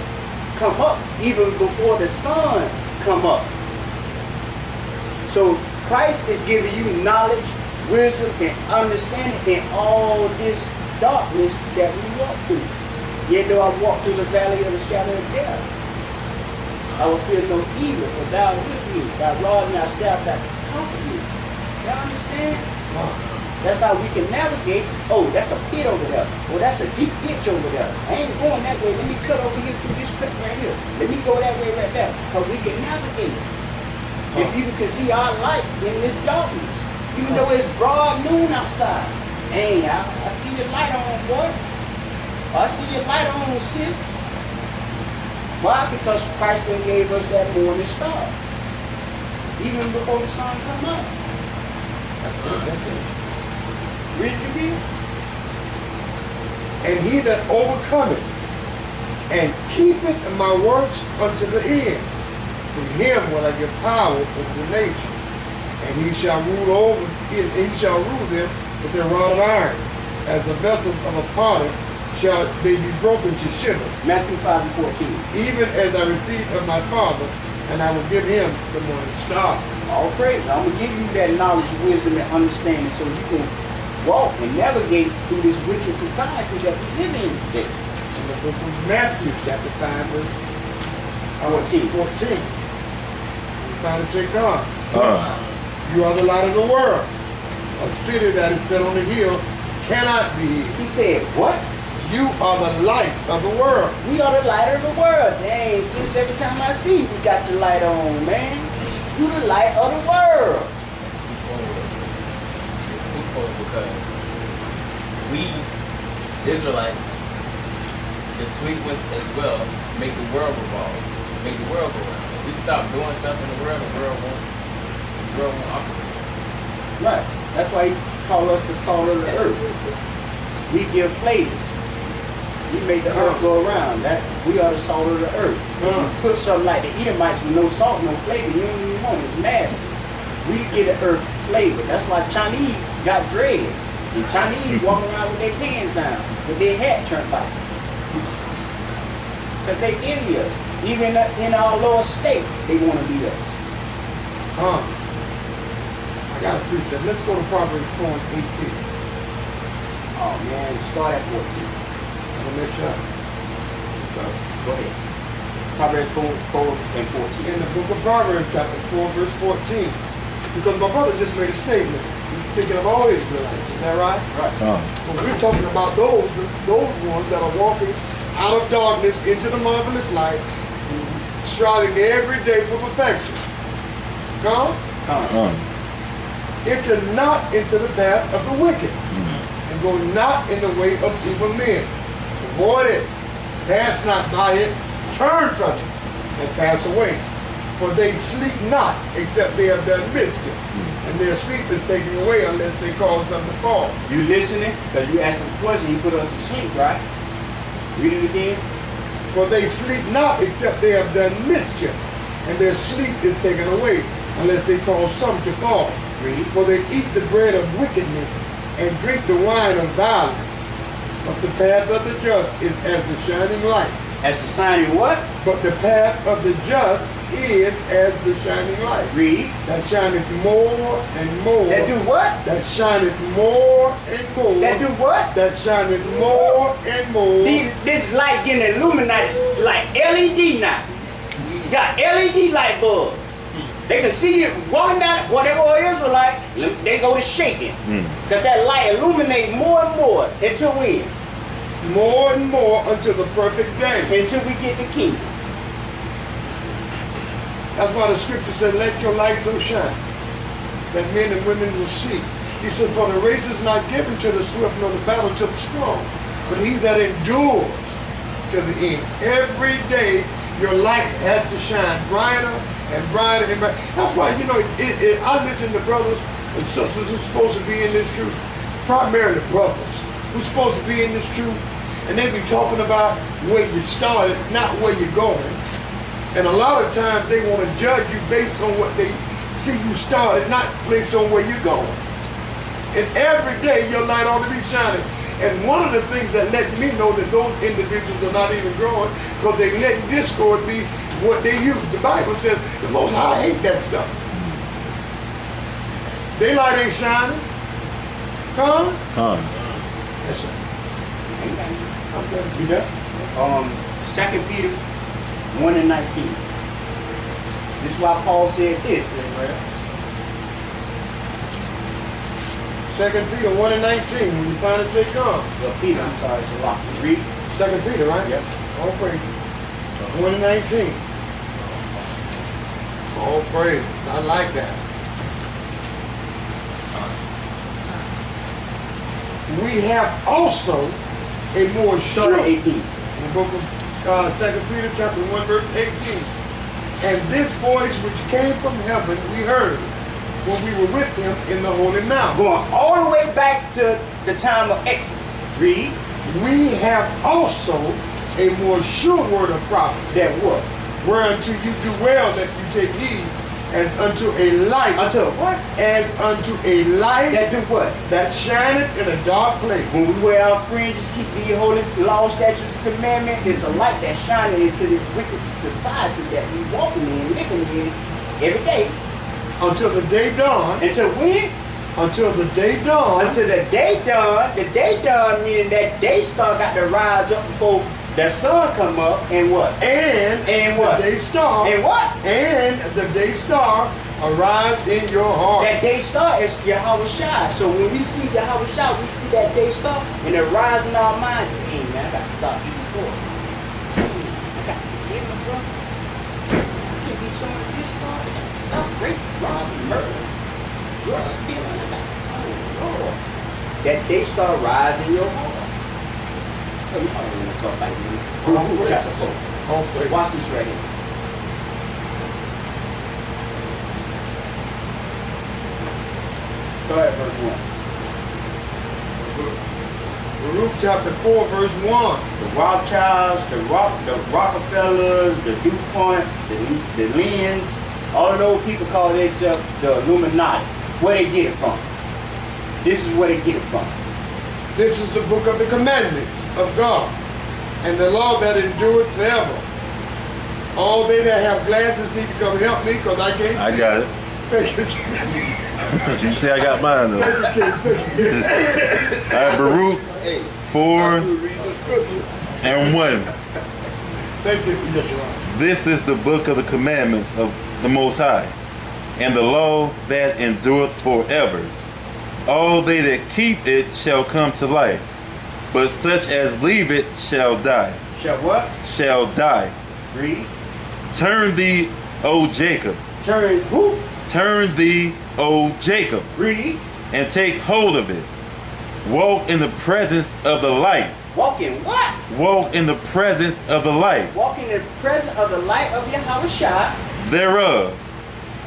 come up, even before the sun come up. So Christ is giving you knowledge, wisdom, and understanding in all this darkness that we walk through. Yet though I walk through the valley of the shadow of death, I will fear no evil, for thou art with me. Thy rod and thy staff that comfort me. Y'all understand? That's how we can navigate. Oh, that's a pit over there. Oh, that's a deep ditch over there. I ain't going that way. Let me cut over here through this cut right here. Let me go that way right there. Because we can navigate. And people can see our light in this darkness. Even though it's broad noon outside. Hey, I see your light on, boy. I see your light on, sis. Why? Because Christ then gave us that morning star. Even before the sun come up. That's good. Read it again. And he that overcometh and keepeth my works unto the end, to him will I give power over the nations, and he shall rule them with their rod of iron. As the vessels of a potter shall they be broken to shivers. Matthew 5:14. Even as I received of my Father, and I will give him the morning star. All praise. I'm going to give you that knowledge, wisdom, and understanding so you can walk and navigate through this wicked society that we live in today. In the book of Matthew, chapter 5, verse 14. You find it, say, God, you are the light of the world. A city that is set on a hill cannot be hid. He said, what? You are the light of the world. We are the light of the world. Dang, sis, every time I see you, you got your light on, man. You the light of the world. It's twofold because we, Israelites, the sweet ones as well, make the world revolve, make the world go round. If we stop doing stuff in the world won't operate. Right. That's why he called us the salt of the earth. We give flavor. We make the earth go around. That we are the salt of the earth. If you put something like the Edomites with no salt, no flavor, you don't even want it. It's nasty. We get the earth flavor. That's why Chinese got dreads. And Chinese walking around with their pants down, with their hat turned back. Because they envy us. Even in our lower state, they want to be us. I got a precept. Let's go to Proverbs 4 and 18. Oh man, start at 14. I'm going to make sure. So, Go ahead. Proverbs 4 and 14. in the book of Proverbs, chapter 4, verse 14. Because my brother just made a statement. He's speaking of all Israelites. Is that right? Right. But we're talking about those ones that are walking out of darkness into the marvelous light, striving every day for perfection. Come? Enter not into the path of the wicked, and go not in the way of evil men. Avoid it, pass not by it, turn from it, and pass away. For they sleep not, except they have done mischief, and their sleep is taken away unless they cause them to fall. You listening? Because you asked him a question, he put us to sleep, right? Read it again. For they sleep not, except they have done mischief, and their sleep is taken away, unless they cause some to fall. Read. For they eat the bread of wickedness, and drink the wine of violence. But the path of the just is as the shining light. As the shining what? But the path of the just is as the shining light. Read. That shineth more and more. That do what? That shineth more and more. That do what? That shineth more and more. This light getting illuminated like LED now. You got LED light bulbs. They can see it walking down, whatever Israelite, they go to shaking. Because that light illuminate more and more until when? More and more until the perfect day. Until we get the kingdom. That's why the scripture said, let your light so shine, that men and women will see. He said, for the race is not given to the swift nor the battle to the strong, but he that endures to the end. Every day your light has to shine brighter and brighter and brighter. That's why, you know, I listen to brothers and sisters who's supposed to be in this truth, primarily brothers, who's supposed to be in this truth, and they be talking about where you started, not where you're going. And a lot of times they want to judge you based on what they see you started, not based on where you're going. And every day your light ought to be shining. And one of the things that let me know that those individuals are not even growing, because they let discord be what they use. The Bible says the Most High hate that stuff. Daylight ain't shining. Come. Yes, sir. I'm done. You done? 2 Peter 1 and 19. This is why Paul said this. 2 Peter 1 and 19. When you find it, say come. Well, Peter, I'm sorry, it's a lot. Read. 2 Peter, right? Yep. All praises. 1 and 19. All praises. I like that. We have also a more Start sure. at 18. In the book of 2 Peter chapter 1 verse 18. And this voice which came from heaven we heard when we were with him in the Holy Mount. Going all the way back to the time of Exodus. Read. We have also a more sure word of prophecy. That what? Whereunto you do well that you take heed as unto a light. Until what? As unto a light That do what? that shineth in a dark place. When we wear our fringes, keep the holy law, statutes, commandment, it's a light that's shining into this wicked society that we walking in, living in every day. Until the day dawn. Until when? Until the day dawn. Until the day dawn. The day dawn meaning that day star got to rise up before the sun come up and what? And what? The day star. And what? And the day star arrives in your heart. That day star is Yahweh Shai. So when we see Yahweh Shai, we see that day star and it rise in our mind. Hey man, I got to stop eating pork. I got to forgive my brother. I can't be showing this star. I got to stop rape, robbing, murder, drug dealing. Oh Lord. That day star rise in your heart. Oh, you probably want to talk like me. Chapter 4. Watch this right here. Start at verse 1. Luke chapter 4, verse 1. The Rothschilds, the Rockefellers, the DuPonts, the Lyns, all of those people call themselves the Illuminati. Where they get it from? This is where they get it from. This is the book of the commandments of God and the law that endureth forever. All they that have glasses need to come help me because I can't see. I got it. Thank you. You see, I got mine though. I have Baruch 4 and 1. Thank you. This is the book of the commandments of the Most High, and the law that endureth forever. All they that keep it shall come to life, but such as leave it shall die. Shall what? Shall die. Read. Turn thee, O Jacob. Turn who? Turn thee, O Jacob, Read. and take hold of it. Walk in the presence of the light. Walk in what? Walk in the presence of the light Walk in the presence of the light of Yahweh Shai. thereof,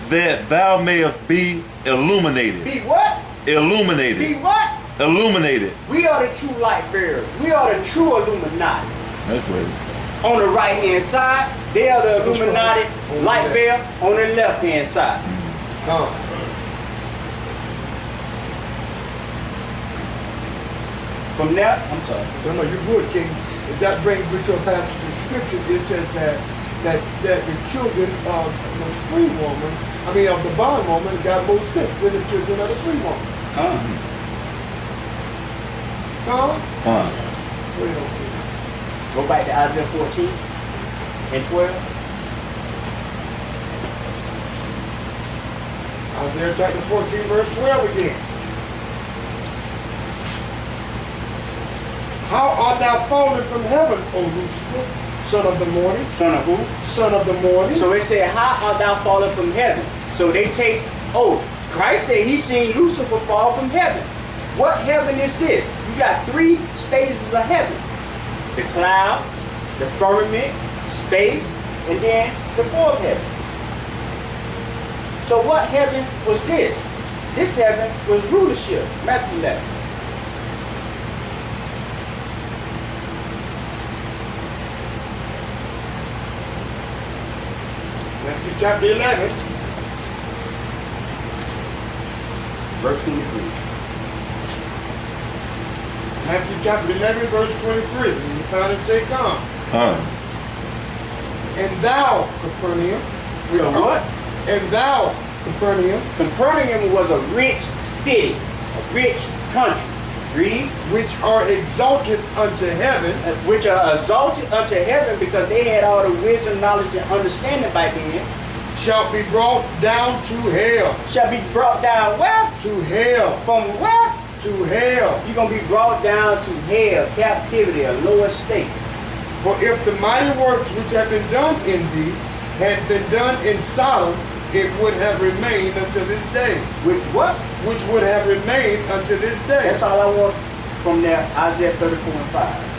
that thou mayest be illuminated. Be what? Illuminated. Be what? Illuminated. We are the true light bearers. We are the true Illuminati. That's right. On the right hand side, they are the Illuminati light bearer on the left hand side. Come. From there, I'm sorry. No, you're good, King. If that brings me to a passage of scripture, it says that the children of the free woman, of the bond woman, got more sense than the children of the free woman. Huh? Wait on. Go back to Isaiah 14 and 12. Isaiah chapter 14, verse 12 again. How art thou fallen from heaven, O Lucifer, son of the morning? Son of who? Son of the morning. So it said, how art thou fallen from heaven? So they take, Christ said he seen Lucifer fall from heaven. What heaven is this? You got 3 stages of heaven. The clouds, the firmament, space, and then the 4th heaven. So what heaven was this? This heaven was rulership. Matthew 11. Matthew chapter 11. Verse 23. Matthew chapter 11, verse 23. When you find it, say, come. And thou, Capernaum. What? And thou, Capernaum. Capernaum was a rich city, a rich country. Read. Which are exalted unto heaven. Which are exalted unto heaven because they had all the wisdom, knowledge, and understanding by then. Shall be brought down to hell. Shall be brought down where? To hell. From where? To hell. You're going to be brought down to hell, captivity, a lower state. For if the mighty works which have been done in thee had been done in Sodom, it would have remained unto this day. Which what? Which would have remained unto this day. That's all I want from there, Isaiah 34 and 5.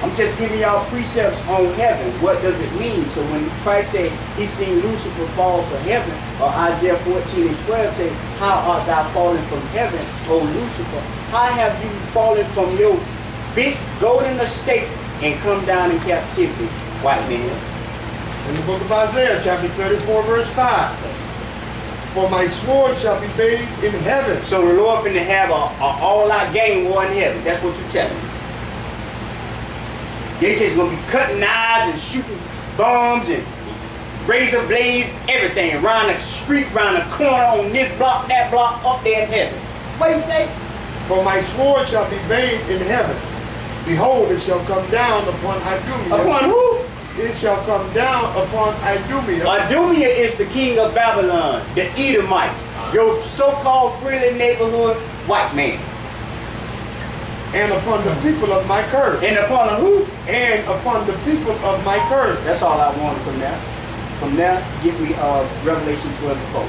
I'm just giving y'all precepts on heaven. What does it mean? So when Christ said he seen Lucifer fall from heaven, or Isaiah 14 and 12 say, how art thou fallen from heaven, O Lucifer? How have you fallen from your big golden estate and come down in captivity, white man? In the book of Isaiah, chapter 34, verse 5. For my sword shall be bathed in heaven. So the Lord finna have a all-out gang war in heaven. That's what you're telling me. They just gonna be cutting knives and shooting bombs and razor blades, everything around the street, around the corner, on this block, that block, up there in heaven. What did he say? For my sword shall be bathed in heaven. Behold, it shall come down upon Idumea. Upon who? It shall come down upon Idumea. Idumea is the king of Babylon, the Edomites, your so-called friendly neighborhood white man. And upon the people of my curse. And upon who? And upon the people of my curse. That's all I wanted from there. From there, give me Revelation 12 and 4.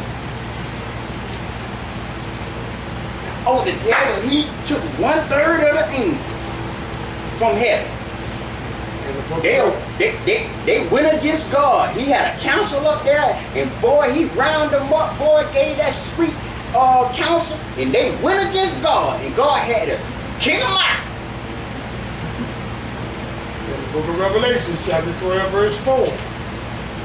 Oh, the devil, he took 1/3 of the angels from heaven. They went against God. He had a council up there, and boy, he rounded them up. Boy, gave that sweet counsel, and they went against God, and God had to kick them out. In the book of Revelation, chapter 12, verse 4.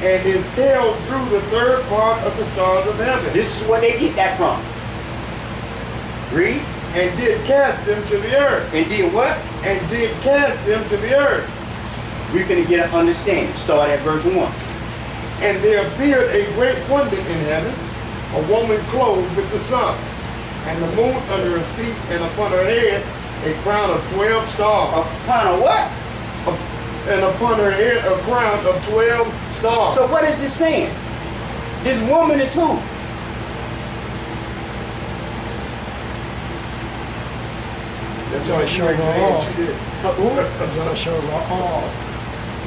And his tail drew the third part of the stars of heaven. This is where they get that from. Read. And did cast them to the earth. And did what? And did cast them to the earth. We finna get an understanding. Start at verse 1. And there appeared a great wonder in heaven, a woman clothed with the sun, and the moon under her feet, and upon her head a crown of 12 stars. Upon a what? And upon her head a crown of 12 stars. So what is this saying? This woman is who? That's all all show all. she did. Who? He's gonna show all.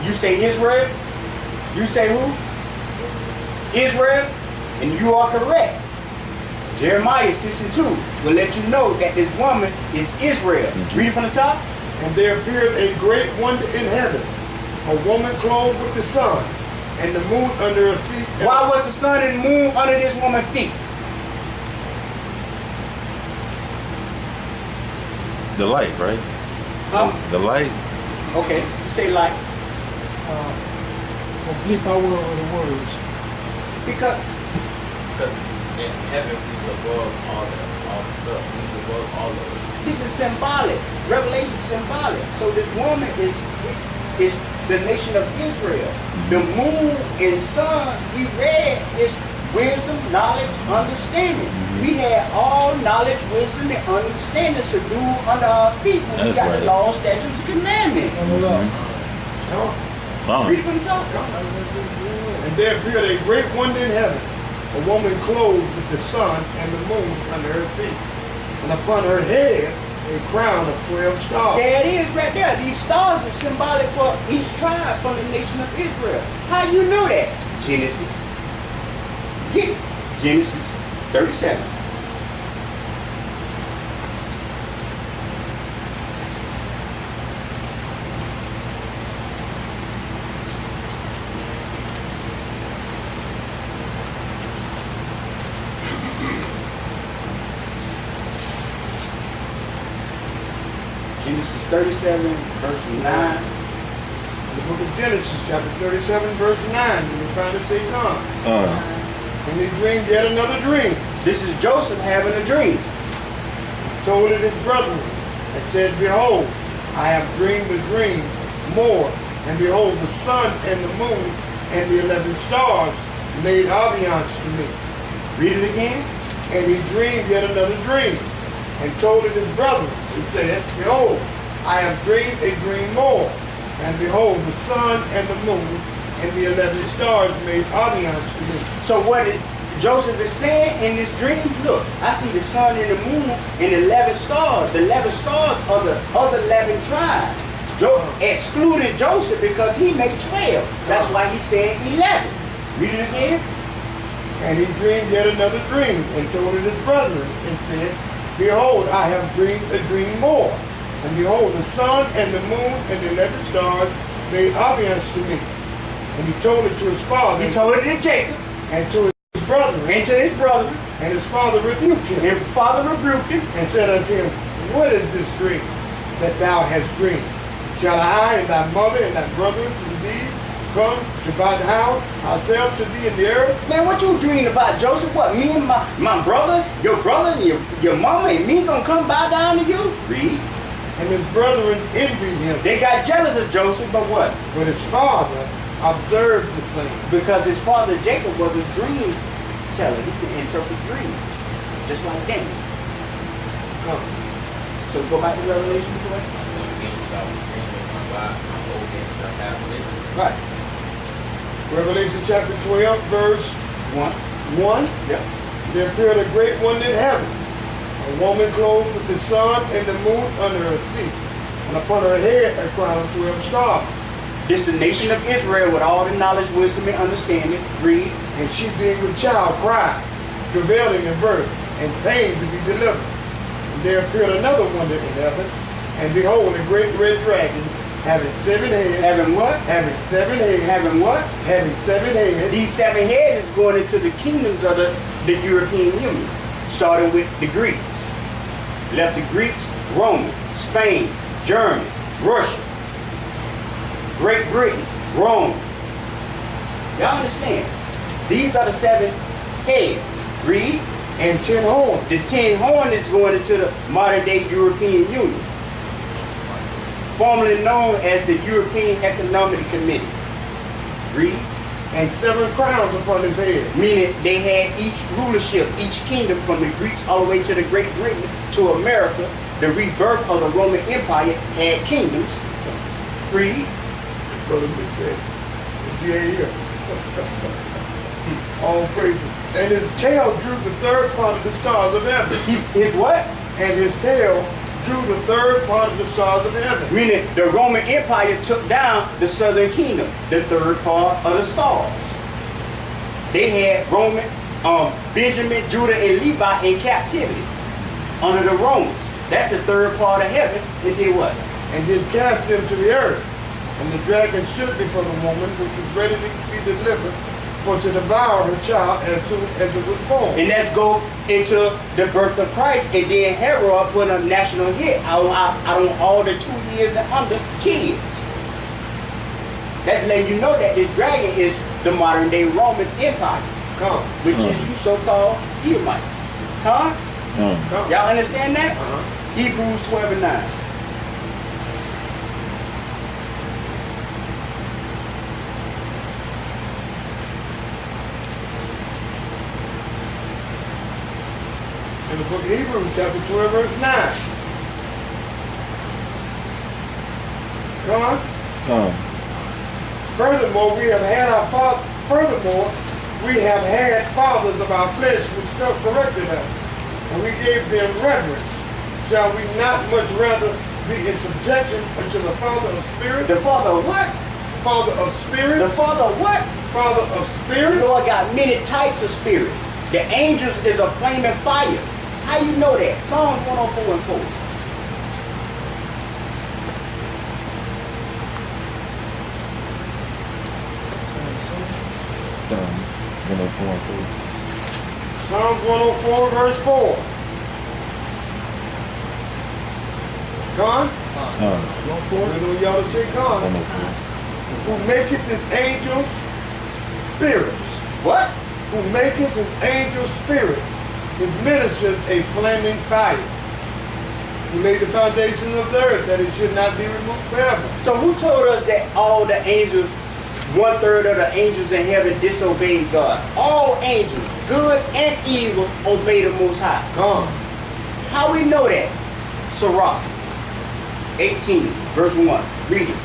You say Israel? You say who? Israel? And you are correct. Jeremiah 6 and 2 will let you know that this woman is Israel. Read it from the top. And there appeared a great wonder in heaven, a woman clothed with the sun, and the moon under her feet. Why was the sun and the moon under this woman's feet? The light, right? Huh? The light. Okay, you say like. Complete power of the words. Because in heaven he's above all the stuff. He's above all of it. this is symbolic. Revelation is symbolic. So this woman is the nation of Israel. The moon and sun we read is wisdom, knowledge, understanding. We had all knowledge, wisdom, and understanding subdued under our feet when we That's got right. the law, statutes, and commandments. Read from the top. And there appeared a great wonder in heaven, a woman clothed with the sun and the moon under her feet, and upon her head a crown of 12 stars. There it is right there. These stars are symbolic for each tribe from the nation of Israel. How you know that? Genesis. Get it. Genesis 37. Genesis 37, verse 9. In the book of Genesis, chapter 37, verse 9, you will find it say, come. And he dreamed yet another dream. This is Joseph having a dream. Told it his brethren, and said, Behold, I have dreamed a dream more. And behold, the sun and the moon and the 11 stars made audience to me. Read it again. And he dreamed yet another dream, and told it his brethren, and said, Behold, I have dreamed a dream more. And behold, the sun and the moon and the 11 stars made audience to me. So what Joseph is saying in this dream, look, I see the sun and the moon and the 11 stars. The 11 stars are the other 11 tribes. Excluded Joseph because he made 12. That's why he said 11. Read it again. And he dreamed yet another dream, and told it his brethren, and said, Behold, I have dreamed a dream more. And behold, the sun and the moon and the 11 stars made audience to me. And he told it to his father. He told it to Jacob. And to his brethren. And to his brother. And his father rebuked him. And father rebuked him. And said unto him, What is this dream that thou hast dreamed? Shall I and thy mother and thy brothers indeed come to buy the house ourselves to thee in the earth? Man, what you dreaming about, Joseph? What, me and my brother, and your mama and me gonna come bow down to you? Read. And his brethren envied him. They got jealous of Joseph, but what? But his father observed the same. Because his father Jacob was a dream teller. He could interpret dreams, just like Daniel. So go back to Revelation 12. Right. Revelation chapter 12, verse 1. Yep. There appeared a great one in heaven, a woman clothed with the sun and the moon under her feet, and upon her head a crown of 12 stars. This the nation of Israel with all the knowledge, wisdom, and understanding. Read. And she being with child cried, travailing in birth, and pain to be delivered. And there appeared another wonder in heaven, and behold, a great red dragon, having 7 heads. Having what? Having 7 heads. Having what? Having 7 heads. These 7 heads is going into the kingdoms of the European Union, starting with the Greeks. Left the Greeks, Rome, Spain, Germany, Russia, Great Britain, Rome. Y'all understand? These are the 7 heads. Read. And 10 horns. The 10 horns is going into the modern day European Union, formerly known as the European Economic Committee. Read. And 7 crowns upon his head. Meaning they had each rulership, each kingdom from the Greeks all the way to the Great Britain to America. The rebirth of the Roman Empire had kingdoms. Read. Brother Big said, yeah. All praises. And his tail drew the 3rd part of the stars of heaven. His what? And his tail drew the 3rd part of the stars of heaven. Meaning the Roman Empire took down the southern kingdom, the 3rd part of the stars. They had Roman, Benjamin, Judah, and Levi in captivity under the Romans. That's the 3rd part of heaven. And did what? And did cast them to the earth. And the dragon stood before the woman, which was ready to be delivered, for to devour her child as soon as it was born. And let's go into the birth of Christ. And then Herod put a national hit out on all the 2 years and under kids. That's letting you know that this dragon is the modern day Roman Empire. Which is you so-called Edomites. Y'all understand that? Hebrews 12 and 9. In the book of Hebrews, chapter 12, verse 9. Furthermore, we have had fathers of our flesh which corrected us, and we gave them reverence. Shall we not much rather be in subjection unto the Father of spirits? The Father of what? Father of spirits. The Father of what? Father of spirits. The Lord got many types of spirits. The angels is a flaming fire. How you know that? Psalms 104 and 4. Psalms 104 and 4. Psalms 104, verse 4. Con? 104. I know y'all to say con. 104. Who maketh his angels spirits. What? Who maketh his angels spirits, his ministers a flaming fire. who laid the foundation of the earth, that it should not be removed forever. So who told us that all the angels, 1/3 of the angels in heaven disobeyed God? All angels, good and evil, obey the Most High. Come. How we know that? Sirach 18, verse 1. Read it.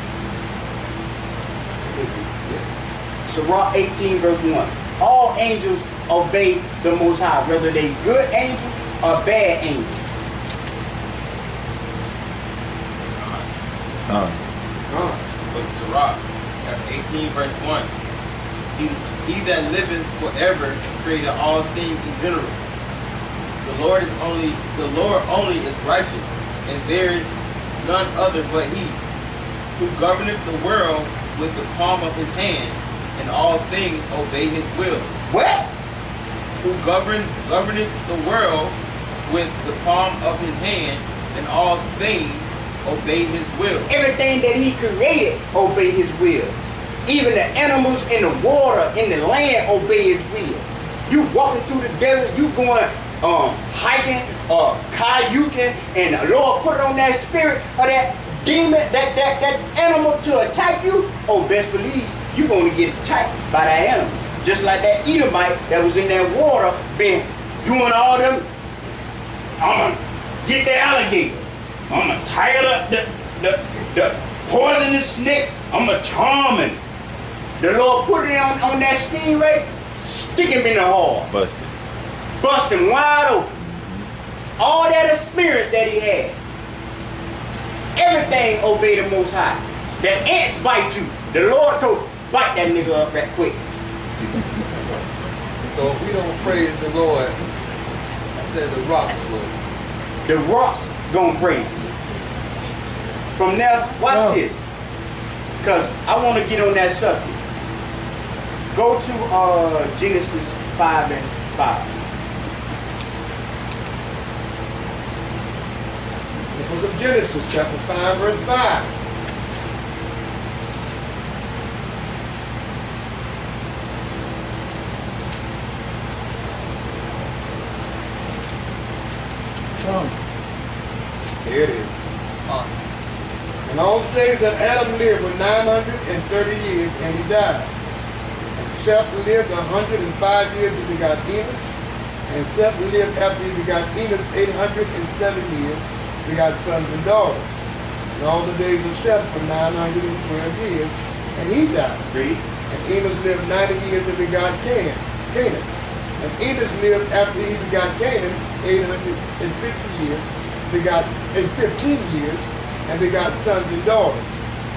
Sirach 18, verse 1. All angels obey the Most High, whether they good angels or bad angels. Come. Book of Sirach, chapter 18, verse 1. He that liveth forever created all things in general. The Lord only is righteous, and there is none other but he, who governeth the world with the palm of his hand, and all things obey his will. What? Who governeth the world with the palm of his hand, and all things obey his will. Everything that he created obey his will. Even the animals in the water, in the land, obey his will. You walking through the desert, you going hiking or kayaking, and the Lord put on that spirit of that demon, that animal to attack you. Oh, best believe you're going to get attacked by that animal. Just like that Edomite that was in that water, been doing all them. I'm gonna get the alligator. I'm gonna tiger the poisonous snake. I'm gonna charm him. The Lord put it on that stingray, stick him in the hole. Bust him wide open. All that experience that he had. Everything obey the Most High. The ants bite you. The Lord told bite that nigga up that quick. So if we don't praise the Lord, I said the rocks will. The rocks gonna praise you. From now, watch this. Because I want to get on that subject. Go to Genesis 5 and 5. The book of Genesis, chapter 5, verse 5. Here it is. And all the days that Adam lived were 930 years, and he died. And Seth lived 105 years and begot Enos. And Seth lived after he begot Enos 807 years, begot sons and daughters. And all the days of Seth were 912 years, and he died. Read. And Enos lived 90 years and begot Canaan. And Enos lived after he begot Canaan 850 years, begot in 15 years, and begot sons and daughters.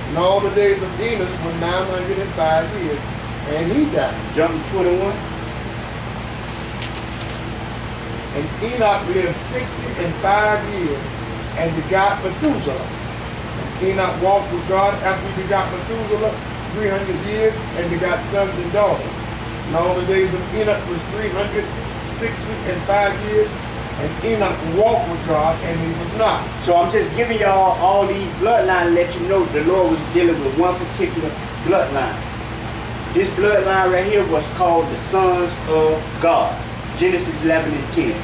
And all the days of Enos were 905 years, and he died. Jump to 21. And Enoch lived 65 years, and begot Methuselah. And Enoch walked with God after he begot Methuselah 300 years, and begot sons and daughters. And all the days of Enoch was 365 years, and Enoch walked with God, and he was not. So I'm just giving y'all all these bloodlines to let you know the Lord was dealing with one particular bloodline. This bloodline right here was called the sons of God. Genesis 11 and 10.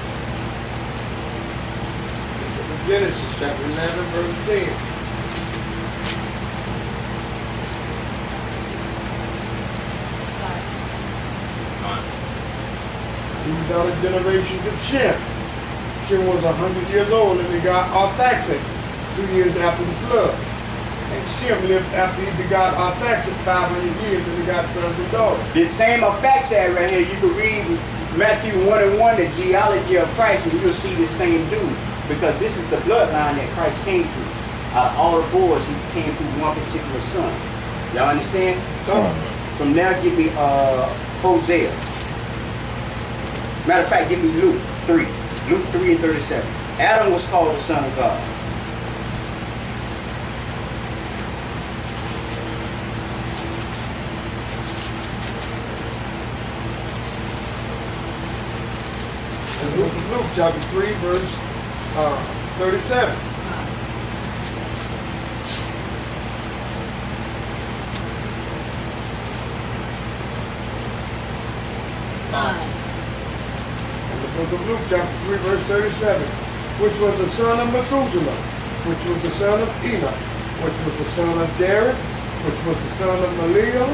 Genesis chapter 11, verse 10. These are the generations of Shem. Shem was 100 years old and begot Arphaxad 2 years after the flood. And Shem lived after he begot Arphaxad 500 years and begot sons and daughters. This same Arphaxad right here, you can read Matthew 1 and 1, the genealogy of Christ, and you'll see this same dude. Because this is the bloodline that Christ came through. Out of all the boys, he came through one particular son. Y'all understand? From now, give me Hosea. Matter of fact, give me Luke 3. Luke 3 and 37. Adam was called the son of God. And Luke chapter 3, verse 37. In the book of Luke chapter 3, verse 37. which was the son of Methuselah, which was the son of Enoch, which was the son of Jared, which was the son of Maliel,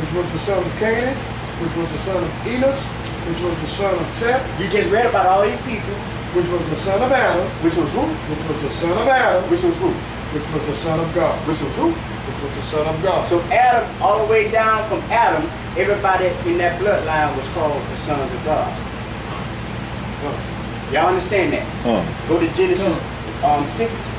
which was the son of Canaan, which was the son of Enos, which was the son of Seth. You just read about all these people. Which was the son of Adam. Which was who? Which was the son of Adam. Which was who? Which was the son of God. Which was who? Which was the son of God. So Adam, all the way down from Adam, everybody in that bloodline was called the sons of God. Y'all understand that? Go to Genesis 6.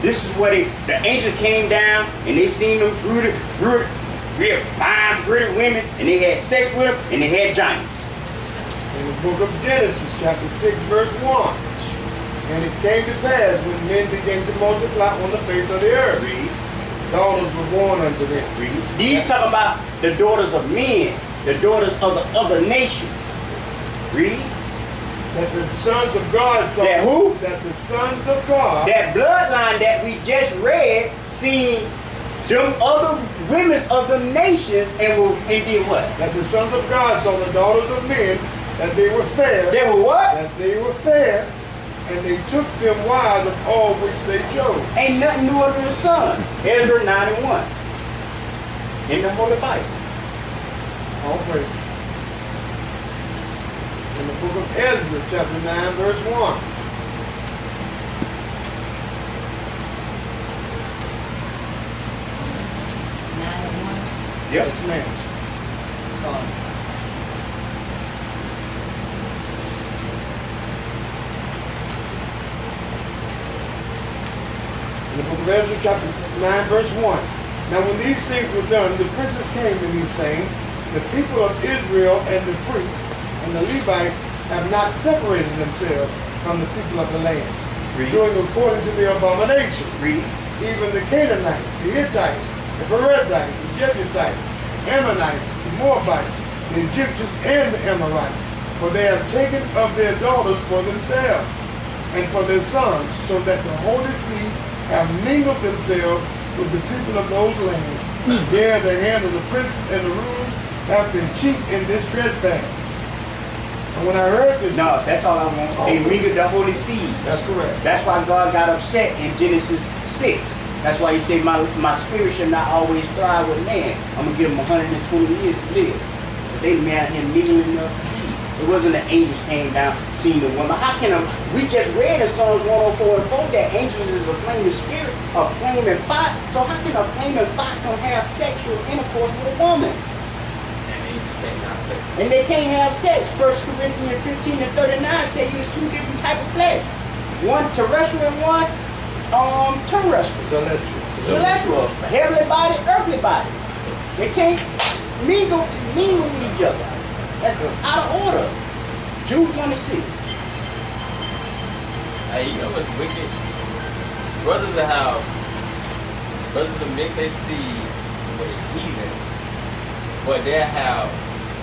This is what the angels came down and they seen them real fine, pretty women, and they had sex with them and they had giants. In the book of Genesis, chapter 6, verse 1. And it came to pass when men began to multiply on the face of the earth. Read. Daughters were born unto them. Read. These talk about the daughters of men, the daughters of the other nations. Read. That the sons of God saw. That who? That the sons of God. That bloodline that we just read, seen them other women of the nations and did what? That the sons of God saw the daughters of men, that they were fair. They were what? That they were fair, and they took them wives of all which they chose. Ain't nothing newer than the sun. Ezra 9 and 1. In the Holy Bible. All praise. In the book of Ezra, chapter 9, verse 1. 9 Yep. Yes, ma'am. In the book of Ezra, chapter 9, verse 1. Now when these things were done, the princes came to me, saying, the people of Israel and the priests and the Levites have not separated themselves from the people of the land, doing according to the abomination. Even the Canaanites, the Hittites, the Perizzites, the Jebusites, the Ammonites, the Moabites, the Egyptians, and the Amorites, for they have taken of their daughters for themselves and for their sons, so that the holy seed have mingled themselves with the people of those lands. There the hand of the princes and the rulers have been cheap in this trespass. And when I heard this... No, that's all I want. They mingled the holy seed. That's correct. That's why God got upset in Genesis 6. That's why he said, my spirit shall not always thrive with man. I'm going to give them 120 years to live. But they mad him mingling the seed. It wasn't the angels came down, seen the woman. How can we just read in Psalms 104 and 4 that angels is a flaming spirit, a flaming fire. So how can a flaming fire come have sexual intercourse with a woman? And they can't have sex. 1 Corinthians 15 and 39 tell you it's two different types of flesh. One terrestrial and one terrestrial. Celestial. Heavenly body, earthly bodies. They can't mingle with each other. That's out of order. Jude 1:6. Hey, you know what's wicked? Brothers will mix their seed with a heathen, but they'll have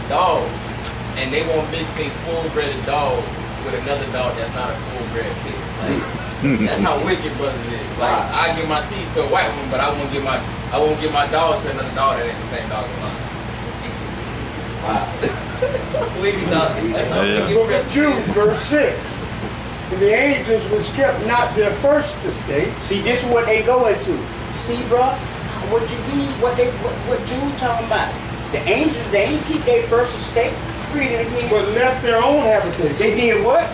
dogs, and they won't mix their full-bred dog with another dog that's not a full-bred pig. Like, that's how wicked brothers is. Like, I give my seed to a white woman, but I won't give my dog to another dog that ain't the same dog as mine. Wow. That's how wicked dog. That's how wicked. Book of Jude, verse 6. And the angels which kept not their first estate. See, this is what they go into. See, bro, what Jude talking about? The angels, they ain't keep their first estate. Read it again. But left their own habitation. They did what?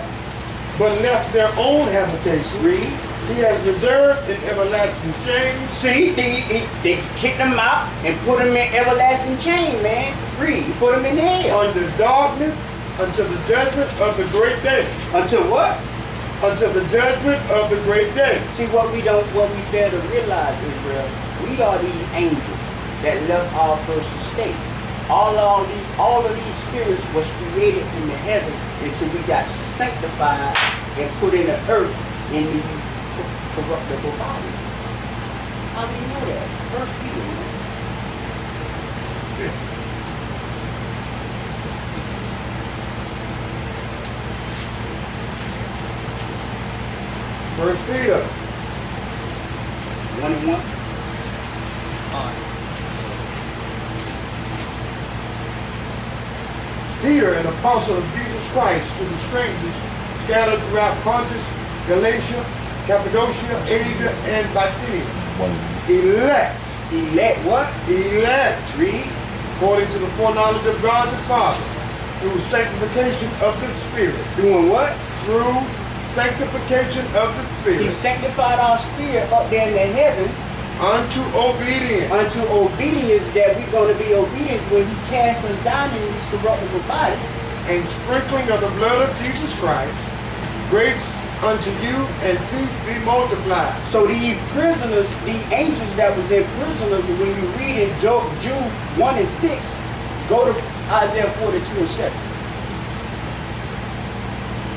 But left their own habitation. Read. He has reserved in everlasting chains. See, they kicked them out and put them in everlasting chain, man. Read. Put them in hell. Under darkness until the judgment of the great day. Until what? Until the judgment of the great day. See, what we fail to realize, Israel, we are these angels that left our first estate. All of these spirits was created in the heaven until we got sanctified and put in the earth in the corruptible bodies. How do you know that? First Peter, man. First Peter. 1 and 1. Peter, an apostle of Jesus Christ, to the strangers scattered throughout Pontus, Galatia, Cappadocia, Asia, and Bithynia. Elect. Elect what? Elect. Read. According to the foreknowledge of God the Father, through sanctification of the Spirit. Doing what? Through sanctification of the Spirit. He sanctified our spirit up there in the heavens unto obedience. unto obedience, that we're going to be obedient when he casts us down in these corruptible bodies. And sprinkling of the blood of Jesus Christ, grace unto you and peace be multiplied. So these prisoners, the angels that was in prisoners, when you read in Jude 1 and 6, go to Isaiah 42 and 7.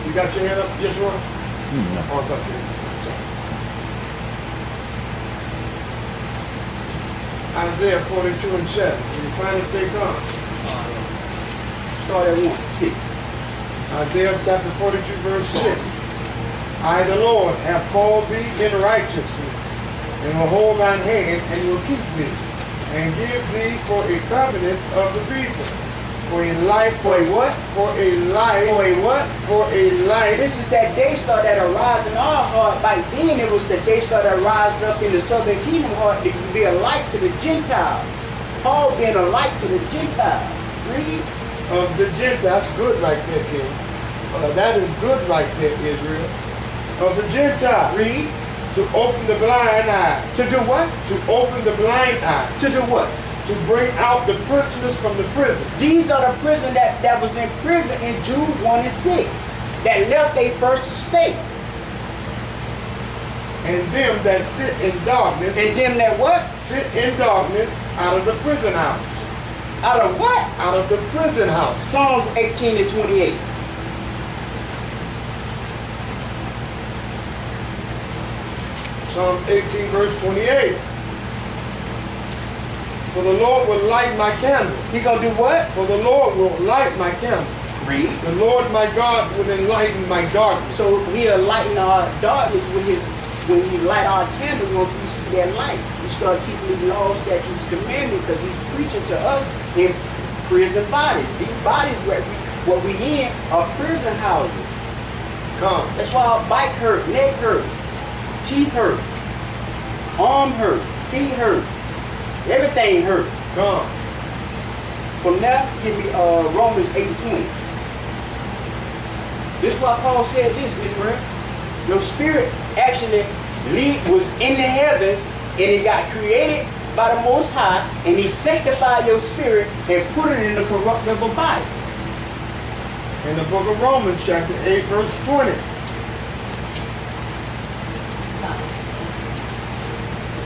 You got your hand up, Yeshua? No. Oh, I got your hand up. Isaiah 42 and 7. When you finally take on. Start at 1, 6. Isaiah chapter 42 verse 6. I, the Lord, have called thee in righteousness, and will hold thine hand, and will keep thee, and give thee for a covenant of the people, for a light. For a what? For a light. For a what? For a light. This is that day star that arise in our heart. Back then it was the day star that rised up in the southern kingdom heart to be a light to the Gentiles. Paul being a light to the Gentiles. Read. Of the Gentiles. That's good right there, King. That is good right there, Israel. Of the Gentiles. Read. To open the blind eye. To do what? To open the blind eye. To do what? To bring out the prisoners from the prison. These are the prison that was in prison in Jude 1 and 6. That left their first estate. And them that sit in darkness. And them that what? Sit in darkness out of the prison house. Out of what? Out of the prison house. Psalms 18 and 28. Psalm 18 verse 28. For the Lord will light my candle. He gonna do what? For the Lord will light my candle. Read. The Lord my God will enlighten my darkness. So he'll lighten our darkness with his, when we light our candle, once we see that light, we start keeping the laws, statutes, commandments, because he's preaching to us in prison bodies. These bodies what we in are prison houses. Come. That's why our back hurt, neck hurt, teeth hurt, arm hurt, feet hurt, everything hurt. Come. From there, give me Romans 8:20. This is why Paul said this, Israel. Your spirit actually was in the heavens, and it got created by the Most High, and he sanctified your spirit and put it in the corruptible body. In the book of Romans, chapter 8, verse 20.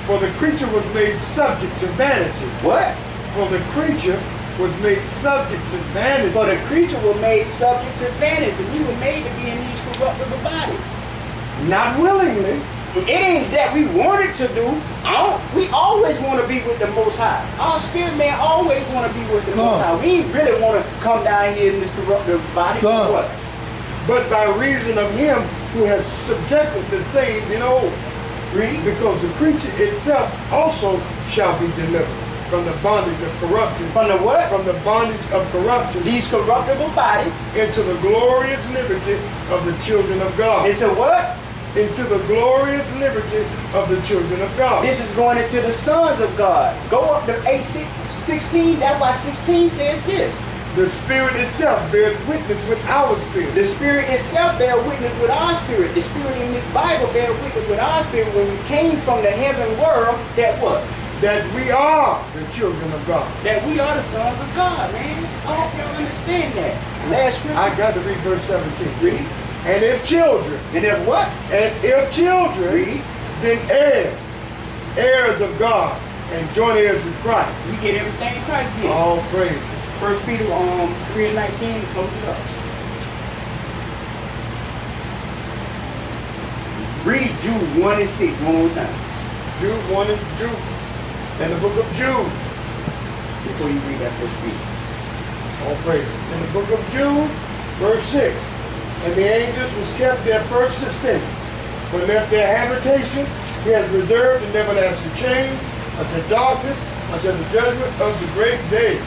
For the creature was made subject to vanity. What? For the creature was made subject to vanity. For the creature was made subject to vanity. We were made to be in these corruptible bodies. Not willingly. It ain't that we wanted to do. We always want to be with the Most High. Our spirit man always want to be with the Most High. We ain't really want to come down here in this corruptible body. What? But by reason of him who has subjected the same in old. Read. Because the creature itself also shall be delivered from the bondage of corruption. From the what? From the bondage of corruption. These corruptible bodies. Into the glorious liberty of the children of God. Into what? Into the glorious liberty of the children of God. This is going into the sons of God. Go up to 8:16. That's why 16 says this. The Spirit itself bears witness with our spirit. The Spirit itself bears witness with our spirit. The Spirit in this Bible bears witness with our spirit when we came from the heaven world. That what? That we are the children of God. That we are the sons of God, man. I hope y'all understand that. Last scripture. I got to read verse 17. Read. And if children. And if what? And if children. Read. Then heirs of God, and joint heirs with Christ. We get everything Christ gets. All praise. 1 Peter 3 and 19, close it up. Read Jude 1 and 6 one more time. Jude 1 and Jude. In the book of Jude. Before you read that first Peter. All praise. In the book of Jude, verse 6. And the angels was kept their first estate, but left their habitation. He has reserved in everlasting chains unto darkness, until the judgment of the great day.